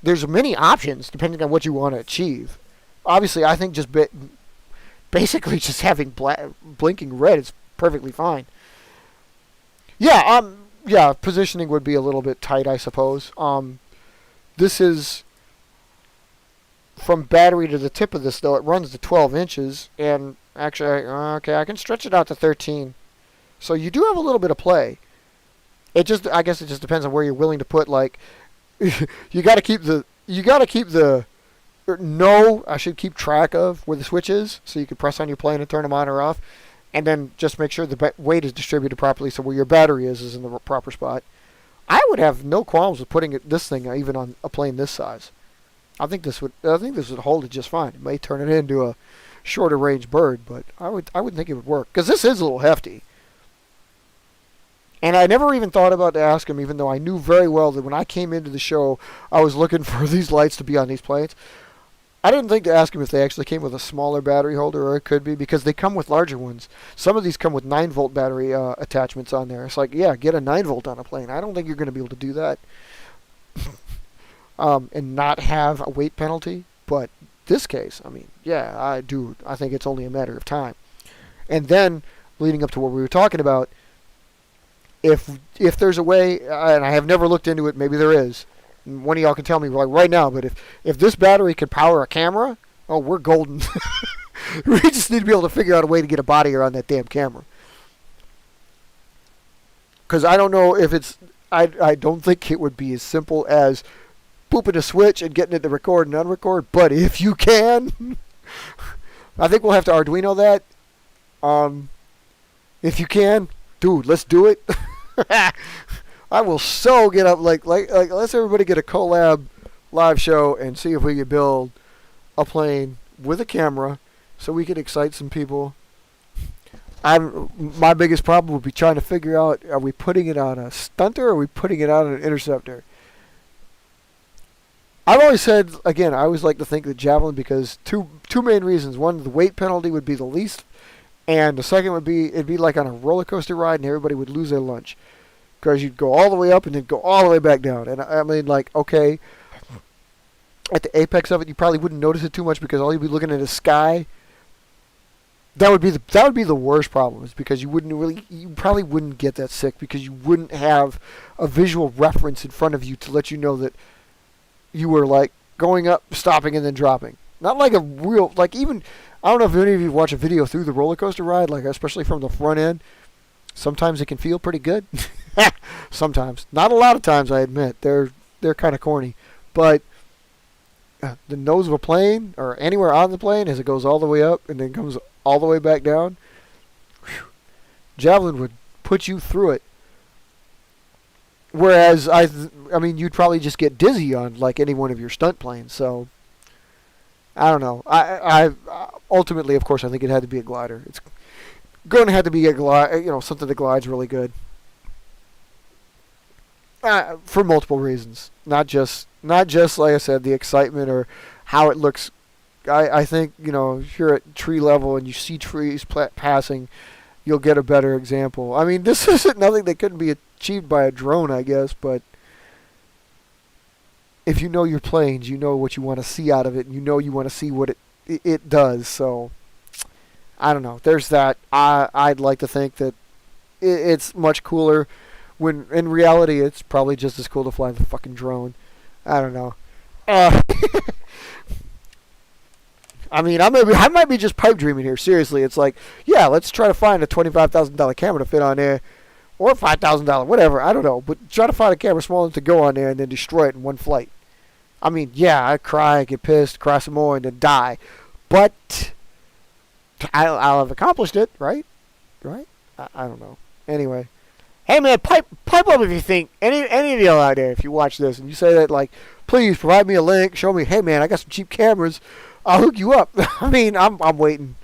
Speaker 1: there's many options depending on what you want to achieve. Obviously, I think just basically just having blinking red is perfectly fine. Yeah, positioning would be a little bit tight, I suppose. This is from battery to the tip of this, though. It runs to 12 inches, and actually, okay, I can stretch it out to 13. So you do have a little bit of play. I guess it just depends on where you're willing to put, like, you got to keep I should keep track of where the switch is, so you can press on your plane and turn them on or off, and then just make sure the weight is distributed properly, so where your battery is in the proper spot. I would have no qualms with putting this thing even on a plane this size. I think this would hold it just fine. It may turn it into a shorter range bird, but I would think it would work because this is a little hefty. And I never even thought about to ask him, even though I knew very well that when I came into the show, I was looking for these lights to be on these planes. I didn't think to ask him if they actually came with a smaller battery holder, or it could be, because they come with larger ones. Some of these come with 9-volt battery attachments on there. It's like, yeah, get a 9-volt on a plane. I don't think you're going to be able to do that and not have a weight penalty. But this case, I mean, yeah, I do. I think it's only a matter of time. And then, leading up to what we were talking about, if there's a way, and I have never looked into it, maybe there is, one of y'all can tell me like right now, but if this battery could power a camera, oh, we're golden. We just need to be able to figure out a way to get a body around that damn camera. Because I don't know if it's, I don't think it would be as simple as pooping a switch and getting it to record and unrecord, but if you can, I think we'll have to Arduino that. If you can, dude, let's do it. I will so get up like let's everybody get a collab live show and see if we can build a plane with a camera so we can excite some people. My biggest problem would be trying to figure out, are we putting it on a stunter or are we putting it on an interceptor? I've always said, again, I always like to think that Javelin, because two main reasons. One, the weight penalty would be the least, and the second would be it'd be like on a roller coaster ride and everybody would lose their lunch. Because you'd go all the way up and then go all the way back down. And I mean, like, okay, at the apex of it, you probably wouldn't notice it too much because all you'd be looking at is sky. That would be the worst problem, is because you probably wouldn't get that sick because you wouldn't have a visual reference in front of you to let you know that you were like going up, stopping, and then dropping. Not like a real, like, even, I don't know if any of you watch a video through the roller coaster ride, like especially from the front end. Sometimes it can feel pretty good. Sometimes. Not a lot of times, I admit. They're kind of corny. But the nose of a plane, or anywhere on the plane, as it goes all the way up and then comes all the way back down, whew, Javelin would put you through it. Whereas, I mean, you'd probably just get dizzy on like any one of your stunt planes. So, I don't know. I ultimately, of course, I think it had to be a glider. It's going to have to be a something that glides really good. For multiple reasons, not just like I said, the excitement or how it looks. I think, if you're at tree level and you see trees passing, you'll get a better example. I mean, this isn't nothing that couldn't be achieved by a drone, I guess, but if you know your planes, you know what you want to see out of it, and you want to see what it does. So I don't know. There's that. I'd like to think that it's much cooler. When in reality, it's probably just as cool to fly the fucking drone. I don't know. I mean, I might be just pipe dreaming here. Seriously, it's like, yeah, let's try to find a $25,000 camera to fit on there, or $5,000, whatever. I don't know, but try to find a camera small enough to go on there and then destroy it in one flight. I mean, yeah, I cry, I get pissed, cry some more, and then die. But I'll have accomplished it, right? Right? I don't know. Anyway. Hey man, pipe up if you think any of y'all out there, if you watch this and you say that, like, please provide me a link, show me, hey man, I got some cheap cameras, I'll hook you up. I mean, I'm waiting.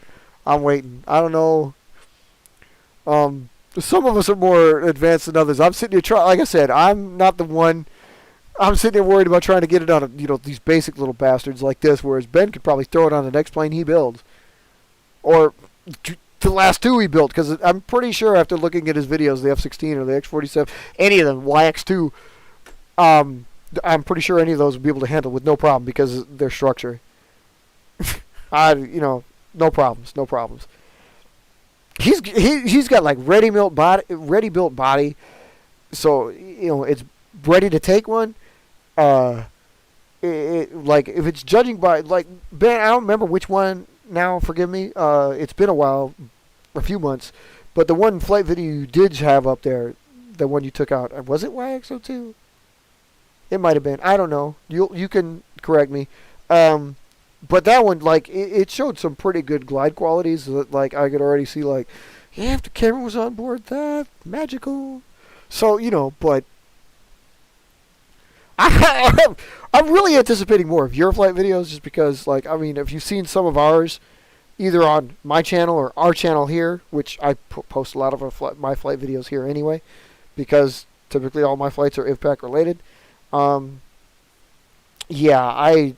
Speaker 1: I don't know. Some of us are more advanced than others. I'm sitting here trying. Like I said, I'm not the one. I'm sitting here worried about trying to get it on, these basic little bastards like this, whereas Ben could probably throw it on the next plane he builds, or the last two he built. Because I'm pretty sure after looking at his videos, the F-16 or the X-47, any of them, YX2, I'm pretty sure any of those would be able to handle with no problem because of their structure. No problems. He's got like ready built body, so it's ready to take one. Like if it's judging by like Ben, I don't remember which one now. Forgive me. It's been a while, a few months, but the one flight video you did have up there, the one you took out, was it YX02? It might have been. I don't know. You can correct me. But that one, like, it showed some pretty good glide qualities that, like, I could already see, like, yeah, if the camera was on board, that magical. So, but I'm really anticipating more of your flight videos just because, like, I mean, if you've seen some of ours, either on my channel or our channel here, which I post a lot of my flight videos here anyway, because typically all my flights are IVPAC related. Yeah, I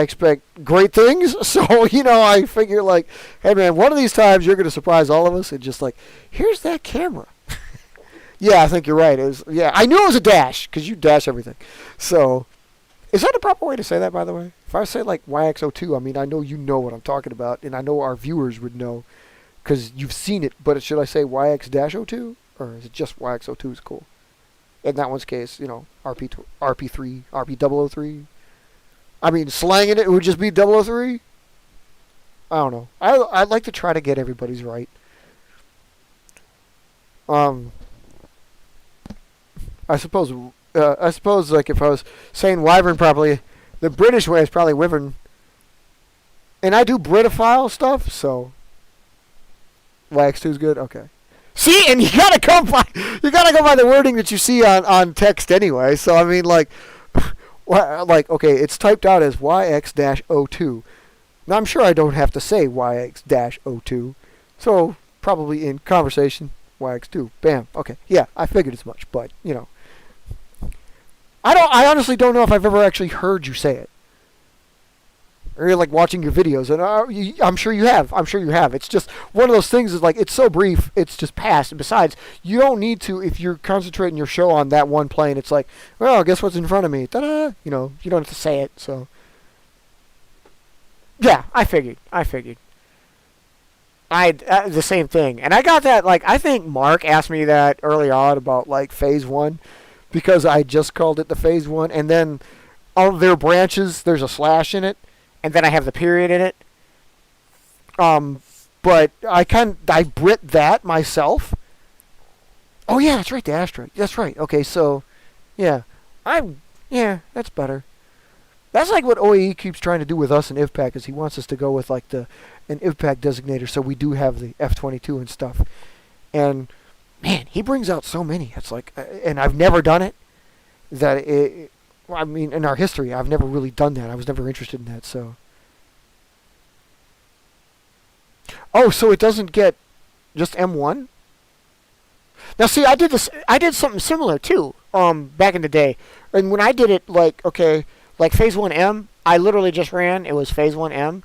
Speaker 1: expect great things, so, I figure, like, hey, man, one of these times you're going to surprise all of us, and just, like, here's that camera. Yeah, I think you're right. I knew it was a dash, because you dash everything. So, is that the proper way to say that, by the way? If I say, like, YX02, I mean, I know you know what I'm talking about, and I know our viewers would know, because you've seen it, but should I say YX-02, or is it just YX02 is cool? In that one's case, RP3, RP003. I mean, slanging it would just be 003. I don't know. I'd like to try to get everybody's right. I suppose, like, if I was saying wyvern properly, the British way is probably wyvern. And I do Britophile stuff, so YX2 is good. Okay. See, and you gotta go by the wording that you see on text anyway. So I mean, like, okay, it's typed out as YX-02. Now I'm sure I don't have to say YX-02, so probably in conversation YX2. Bam. Okay. Yeah, I figured as much, but I honestly don't know if I've ever actually heard you say it. Or you're like watching your videos, and I'm sure you have. It's just one of those things. Is like it's so brief, it's just passed. And besides, you don't need to if you're concentrating your show on that one plane. It's like, well, guess what's in front of me? Ta-da! You don't have to say it. So, yeah, I figured. The same thing, and I got that. Like, I think Mark asked me that early on about like phase 1, because I just called it the phase 1, and then all their branches, there's a slash in it. And then I have the period in it. But I Brit that myself. Oh yeah, that's right, the asteroid. That's right. Okay, so yeah. That's better. That's like what OAE keeps trying to do with us in IVPAC, is he wants us to go with like an IVPAC designator, so we do have the F-22 and stuff. And man, he brings out so many. It's like, and I've never done it. I mean, in our history, I've never really done that. I was never interested in that, so. Oh, so it doesn't get just M1? Now, see, I did something similar, too, back in the day. And when I did it, like phase 1M, I literally just ran, it was phase 1M.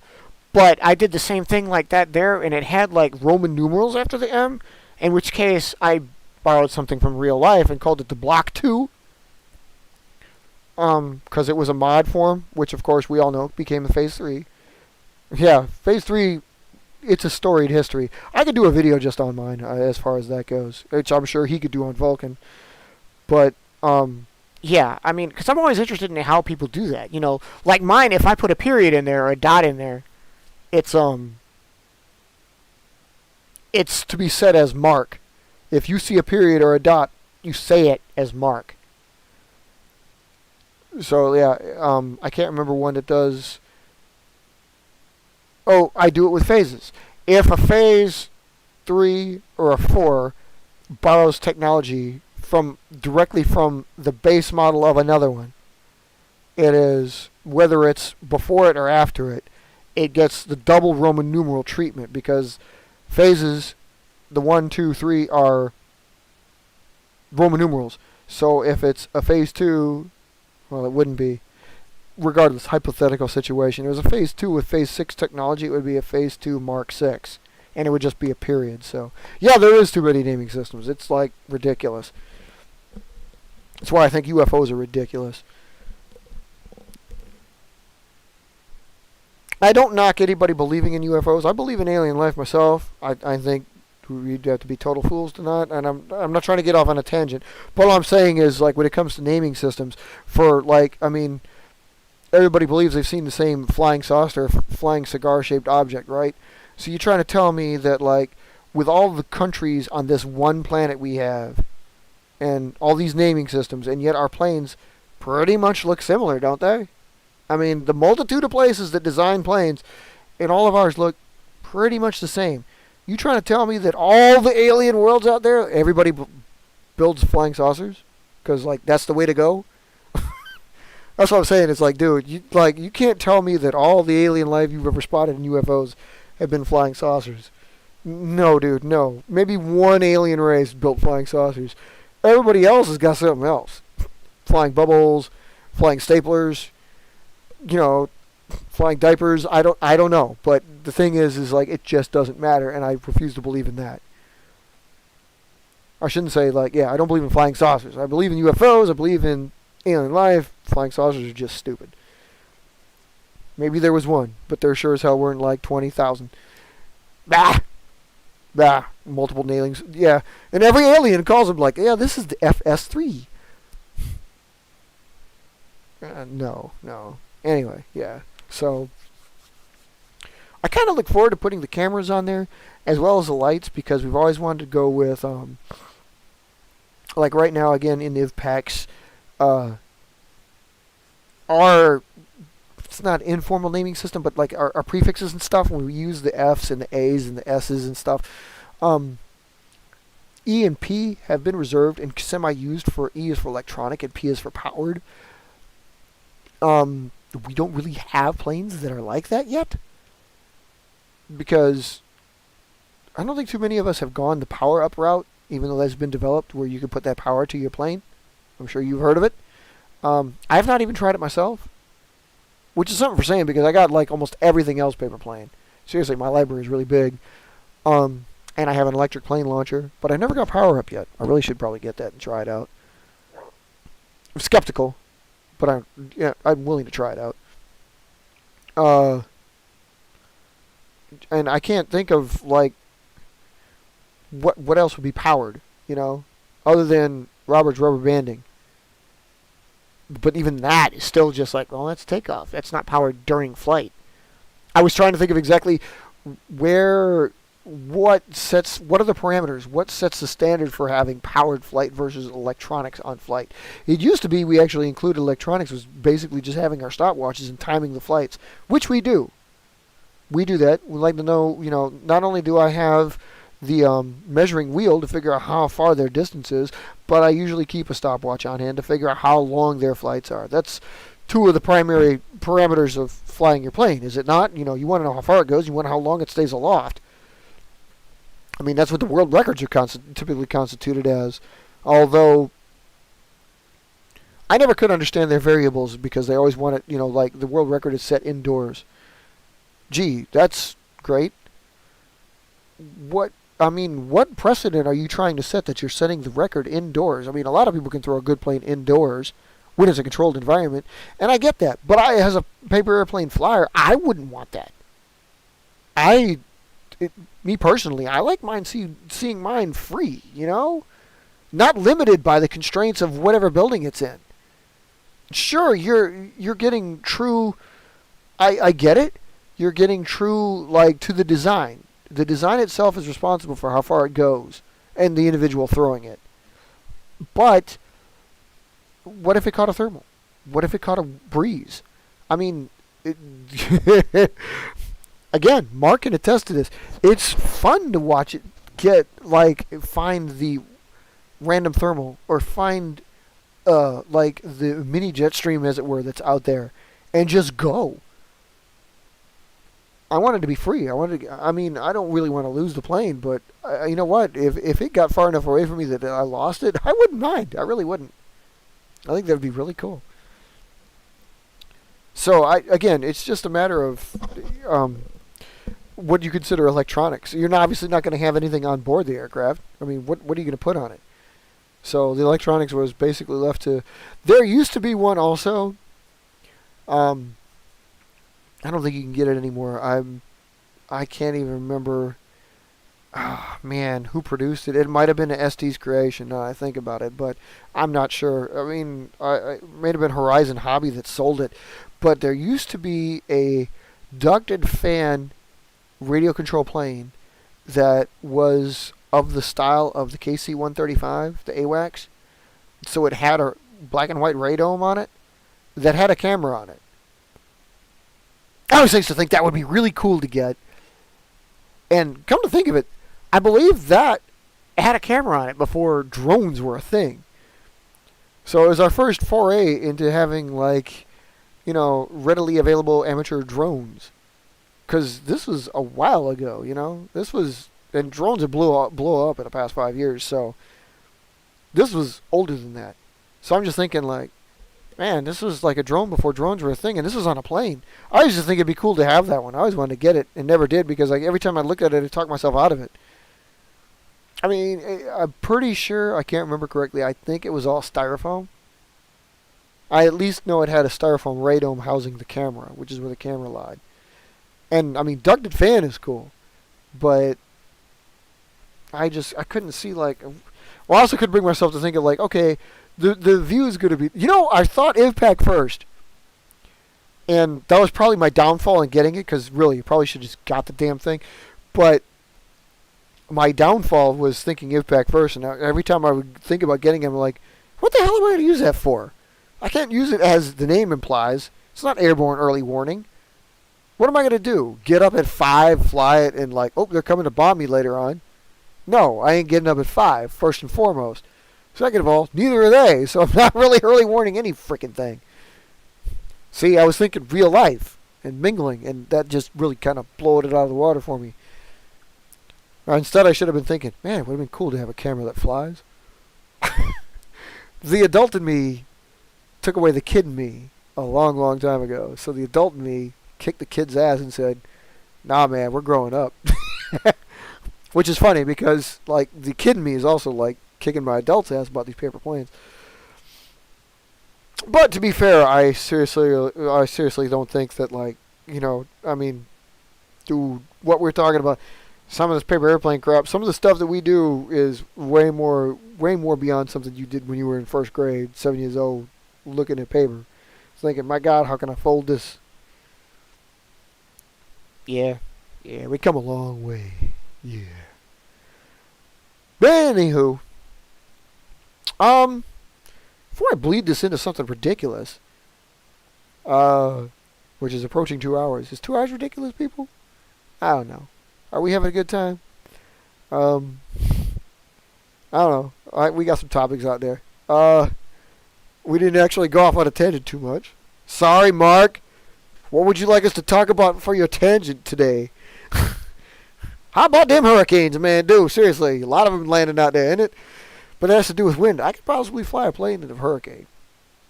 Speaker 1: But I did the same thing like that there, and it had, like, Roman numerals after the M, in which case I borrowed something from real life and called it the Block 2. Because it was a mod form, which of course we all know became the Phase 3. Yeah, Phase 3, it's a storied history. I could do a video just on mine as far as that goes, which I'm sure he could do on Vulcan. But, yeah, I mean, because I'm always interested in how people do that. Like mine, if I put a period in there or a dot in there, it's to be said as mark. If you see a period or a dot, you say it as mark. So yeah, I can't remember one that does. Oh, I do it with phases. If a phase 3 or a 4 borrows technology from directly from the base model of another one, it is, whether it's before it or after it, it gets the double Roman numeral treatment, because phases, the 1, 2, 3 are Roman numerals. So if it's a phase 2, well, it wouldn't be. Regardless, hypothetical situation, it was a phase 2 with phase 6 technology, it would be a phase 2 Mark 6. And it would just be a period. So, yeah, there is too many naming systems. It's, like, ridiculous. That's why I think UFOs are ridiculous. I don't knock anybody believing in UFOs. I believe in alien life myself. I think we'd have to be total fools to not. And I'm not trying to get off on a tangent. But all I'm saying is, like, when it comes to naming systems, for, like, I mean, everybody believes they've seen the same flying saucer, flying cigar-shaped object, right? So you're trying to tell me that, like, with all the countries on this one planet we have, and all these naming systems, and yet our planes pretty much look similar, don't they? I mean, the multitude of places that design planes, and all of ours look pretty much the same. You trying to tell me that all the alien worlds out there, everybody builds flying saucers? Because, like, that's the way to go? That's what I'm saying. It's like, dude, you can't tell me that all the alien life you've ever spotted in UFOs have been flying saucers. No, dude, no. Maybe one alien race built flying saucers. Everybody else has got something else. Flying bubbles, flying staplers, flying diapers. I don't know. But the thing is like, it just doesn't matter, and I refuse to believe in that. I shouldn't say, like, yeah, I don't believe in flying saucers. I believe in UFOs. I believe in alien life. Flying saucers are just stupid. Maybe there was one, but there sure as hell weren't like 20,000. Bah! Multiple nailings. Yeah. And every alien calls them like, yeah, this is the FS3. No. Anyway, yeah. So, I kind of look forward to putting the cameras on there, as well as the lights, because we've always wanted to go with, like right now, again, in the IVPACs, our, it's not informal naming system, but like our prefixes and stuff, when we use the F's and the A's and the S's and stuff, E and P have been reserved and semi-used for E is for electronic and P is for powered. We don't really have planes that are like that yet, because I don't think too many of us have gone the power up route, even though that's been developed where you can put that power to your plane. I'm sure you've heard of it. I've not even tried it myself, which is something for saying, because I got like almost everything else paper plane. Seriously, my library is really big. And I have an electric plane launcher, but I never got power up yet. I really should probably get that and try it out. I'm skeptical, but I'm willing to try it out. And I can't think of like what else would be powered, other than Robert's rubber banding. But even that is still just like, well, that's takeoff. That's not powered during flight. I was trying to think of exactly what are the parameters? What sets the standard for having powered flight versus electronics on flight? It used to be we actually included electronics, was basically just having our stopwatches and timing the flights, which we do. We do that. We like to know, not only do I have the measuring wheel to figure out how far their distance is, but I usually keep a stopwatch on hand to figure out how long their flights are. That's two of the primary parameters of flying your plane, is it not? You want to know how far it goes. You want to know how long it stays aloft. I mean, that's what the world records are typically constituted as. Although, I never could understand their variables, because they always want it, like the world record is set indoors. Gee, that's great. What precedent are you trying to set that you're setting the record indoors? I mean, a lot of people can throw a good plane indoors when it's a controlled environment, and I get that. But as a paper airplane flyer, I wouldn't want that. Me personally, I like seeing mine free, not limited by the constraints of whatever building it's in. Sure, you're getting true. I get it. You're getting true, like, to the design. The design itself is responsible for how far it goes and the individual throwing it. But what if it caught a thermal? what if it caught a breeze? I mean, again, Mark can attest to this. It's fun to watch it find the random thermal or find like the mini jet stream, as it were, that's out there, and just go. I want it to be free. I mean, I don't really want to lose the plane, but you know what? If it got far enough away from me that I lost it, I wouldn't mind. I really wouldn't. I think that would be really cool. So again, it's just a matter of what you consider electronics. You're obviously not going to have anything on board the aircraft. I mean, what are you going to put on it? So the electronics was basically left to. There used to be one also. I don't think you can get it anymore. I can't even remember. Oh, man, who produced it? It might have been an ST's creation. Now I think about it, but I'm not sure. I mean, it may have been Horizon Hobby that sold it, but there used to be a ducted fan radio control plane that was of the style of the KC-135, the AWACS. So it had a black and white radome on it that had a camera on it. I always used to think that would be really cool to get. And come to think of it, I believe that had a camera on it before drones were a thing. So it was our first foray into having, like, you know, readily available amateur drones. Because this was a while ago, you know. This was, and drones have blow up in the past 5 years, so this was older than that. So I'm just thinking, like, man, this was like a drone before drones were a thing, and this was on a plane. I always just think it'd be cool to have that one. I always wanted to get it and never did, because like every time I looked at it, I talked myself out of it. I mean, I'm pretty sure, I can't remember correctly, I think it was all styrofoam. I at least know it had a styrofoam radome housing the camera, which is where the camera lied. And, I mean, ducted fan is cool, but I couldn't see, like, well, I also could bring myself to think of, like, okay, the view is going to be, you know, I thought IVPAC first, and that was probably my downfall in getting it, because really, you probably should have just got the damn thing, but my downfall was thinking IVPAC first, and every time I would think about getting it, I'm like, what the hell am I going to use that for? I can't use it as the name implies. It's not airborne early warning. What am I going to do? Get up at 5, fly it, and like, oh, they're coming to bomb me later on? No, I ain't getting up at 5, first and foremost. Second of all, neither are they, so I'm not really early warning any freaking thing. See, I was thinking real life and mingling, and that just really kind of blowed it out of the water for me. Instead, I should have been thinking, man, it would have been cool to have a camera that flies. The adult in me took away the kid in me a long, long time ago. So the adult in me kicked the kid's ass and said, nah, man, we're growing up. Which is funny because, like, the kid in me is also, like, kicking my adult's ass about these paper planes. But to be fair, I seriously don't think that, like, you know, I mean, dude, what we're talking about, some of this paper airplane crap, some of the stuff that we do is way more beyond something you did when you were in first grade, 7 years old, looking at paper, thinking, my God, how can I fold this? Yeah, we come a long way. Yeah. But anywho, before I bleed this into something ridiculous, which is approaching 2 hours. Is 2 hours ridiculous, people? I don't know. Are we having a good time? I don't know. We got some topics out there. We didn't actually go off on a tangent too much. Sorry, Mark. What would you like us to talk about for your tangent today? How about them hurricanes, man? Dude, seriously, a lot of them landing out there, ain't it? But it has to do with wind. I could possibly fly a plane in a hurricane.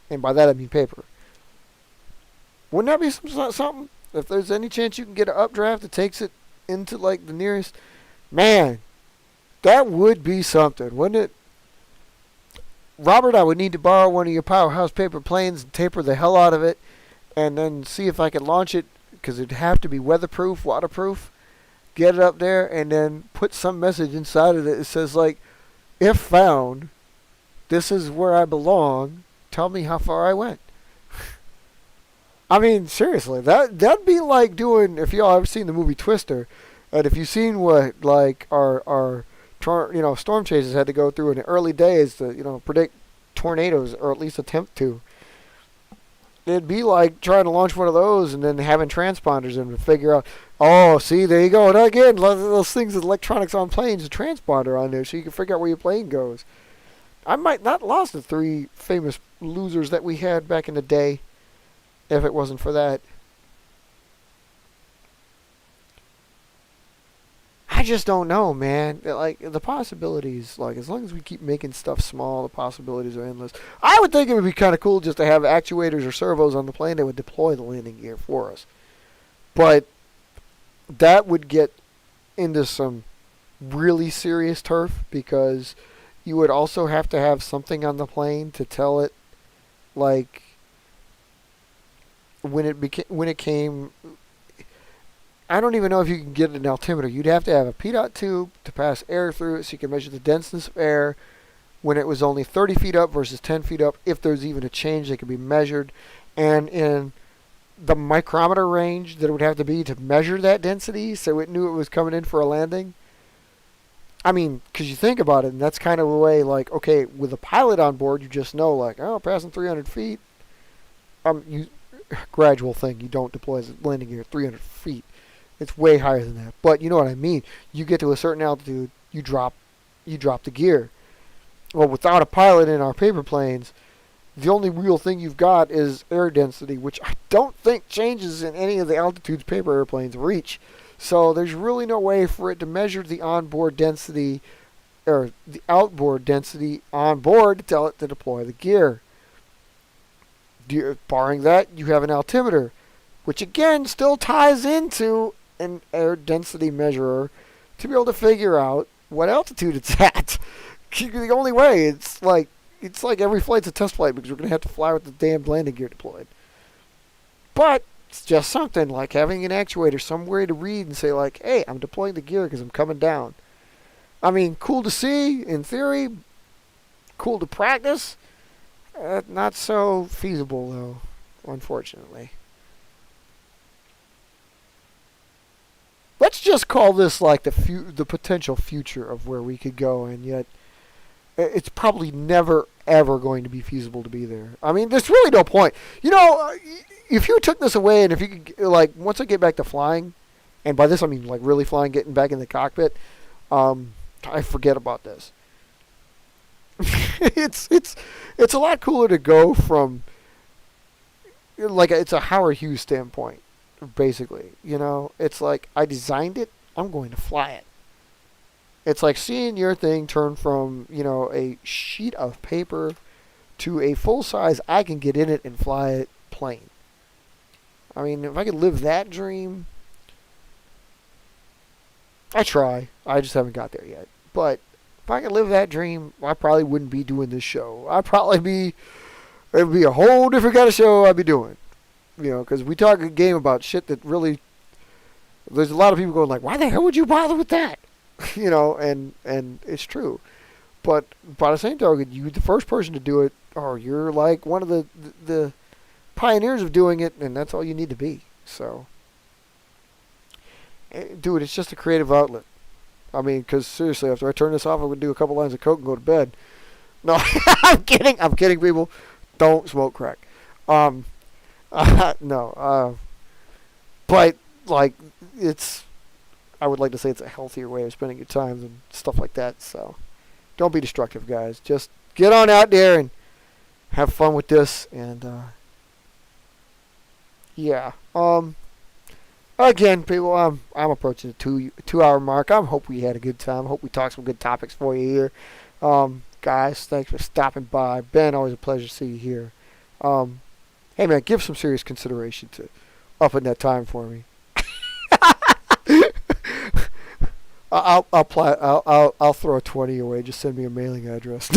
Speaker 1: And by that I mean paper. Wouldn't that be something? If there's any chance you can get an updraft that takes it into, like, the nearest... Man, that would be something, wouldn't it? Robert, I would need to borrow one of your Powerhouse paper planes and taper the hell out of it, and then see if I could launch it, because it'd have to be weatherproof, waterproof. Get it up there, and then put some message inside of it that says, like, if found, this is where I belong. Tell me how far I went. I mean, seriously, that'd be like doing, if y'all ever seen the movie Twister, and if you've seen what, like, our storm chasers had to go through in the early days to, predict tornadoes, or at least attempt to. it'd be like trying to launch one of those and then having transponders in to figure out. Oh, see, there you go. And again, those things with electronics on planes, a transponder on there, so you can figure out where your plane goes. I might not lost the 3 famous losers that we had back in the day if it wasn't for that. I just don't know, man. Like, the possibilities, like, as long as we keep making stuff small, the possibilities are endless. I would think it would be kind of cool just to have actuators or servos on the plane that would deploy the landing gear for us. But that would get into some really serious turf, because you would also have to have something on the plane to tell it, like, when it came. I don't even know if you can get an altimeter. You'd have to have a pt2 tube to pass air through it so you can measure the denseness of air when it was only 30 feet up versus 10 feet up. If there's even a change that can be measured. And in the micrometer range that it would have to be to measure that density so it knew it was coming in for a landing. I mean, because you think about it, and that's kind of the way, like, okay, with a pilot on board, you just know, like, oh, passing 300 feet. Gradual thing. You don't deploy the landing gear at 300 feet. It's way higher than that. But you know what I mean. You get to a certain altitude, you drop the gear. Well, without a pilot in our paper planes, the only real thing you've got is air density, which I don't think changes in any of the altitudes paper airplanes reach. So there's really no way for it to measure the onboard density or the outboard density on board to tell it to deploy the gear. Barring that, you have an altimeter, which again still ties into an air density measurer to be able to figure out what altitude it's at. The only way, it's like every flight's a test flight, because we're going to have to fly with the damn landing gear deployed. But it's just something like having an actuator somewhere to read and say, like, hey, I'm deploying the gear because I'm coming down. I mean, cool to see in theory, cool to practice. Not so feasible, though, unfortunately. Let's just call this like the potential future of where we could go, and yet it's probably never, ever going to be feasible to be there. I mean, there's really no point. You know, if you took this away, and if you could, like, once I get back to flying, and by this I mean, like, really flying, getting back in the cockpit, I forget about this. It's a lot cooler to go from, like, it's a Howard Hughes standpoint, basically. You know, it's like, I designed it, I'm going to fly it. It's like seeing your thing turn from, you know, a sheet of paper to a full size, I can get in it and fly it plane. I mean, if I could live that dream, I try. I just haven't got there yet. But if I could live that dream, I probably wouldn't be doing this show. It'd be a whole different kind of show I'd be doing. You know, because we talk a game about shit that really, there's a lot of people going like, why the hell would you bother with that? You know, and it's true. But by the same token, you're the first person to do it, or you're like one of the pioneers of doing it, and that's all you need to be. So, dude, it's just a creative outlet. I mean, because seriously, after I turn this off, I would do a couple lines of coke and go to bed. No, I'm kidding, people. Don't smoke crack. No. But, like, I would like to say it's a healthier way of spending your time and stuff like that. So, don't be destructive, guys. Just get on out there and have fun with this. And, yeah. Again, people, I'm approaching the two-hour mark. I hope we had a good time. I hope we talked some good topics for you here. Guys, thanks for stopping by. Ben, always a pleasure to see you here. Hey, man, give some serious consideration to upping that time for me. I'll throw a 20 away. Just send me a mailing address.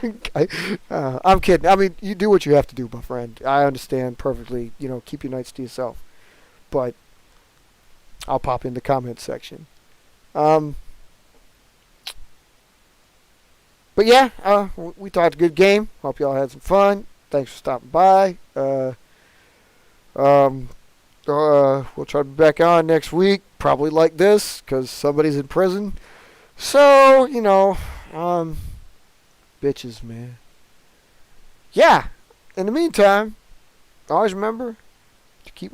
Speaker 1: I'm kidding. I mean, you do what you have to do, my friend. I understand perfectly. You know, keep your nights to yourself. But I'll pop in the comments section. But yeah, we talked a good game. Hope y'all had some fun. Thanks for stopping by. We'll try to be back on next week. Probably like this, because somebody's in prison. So, you know, bitches, man. Yeah. In the meantime, Always remember to keep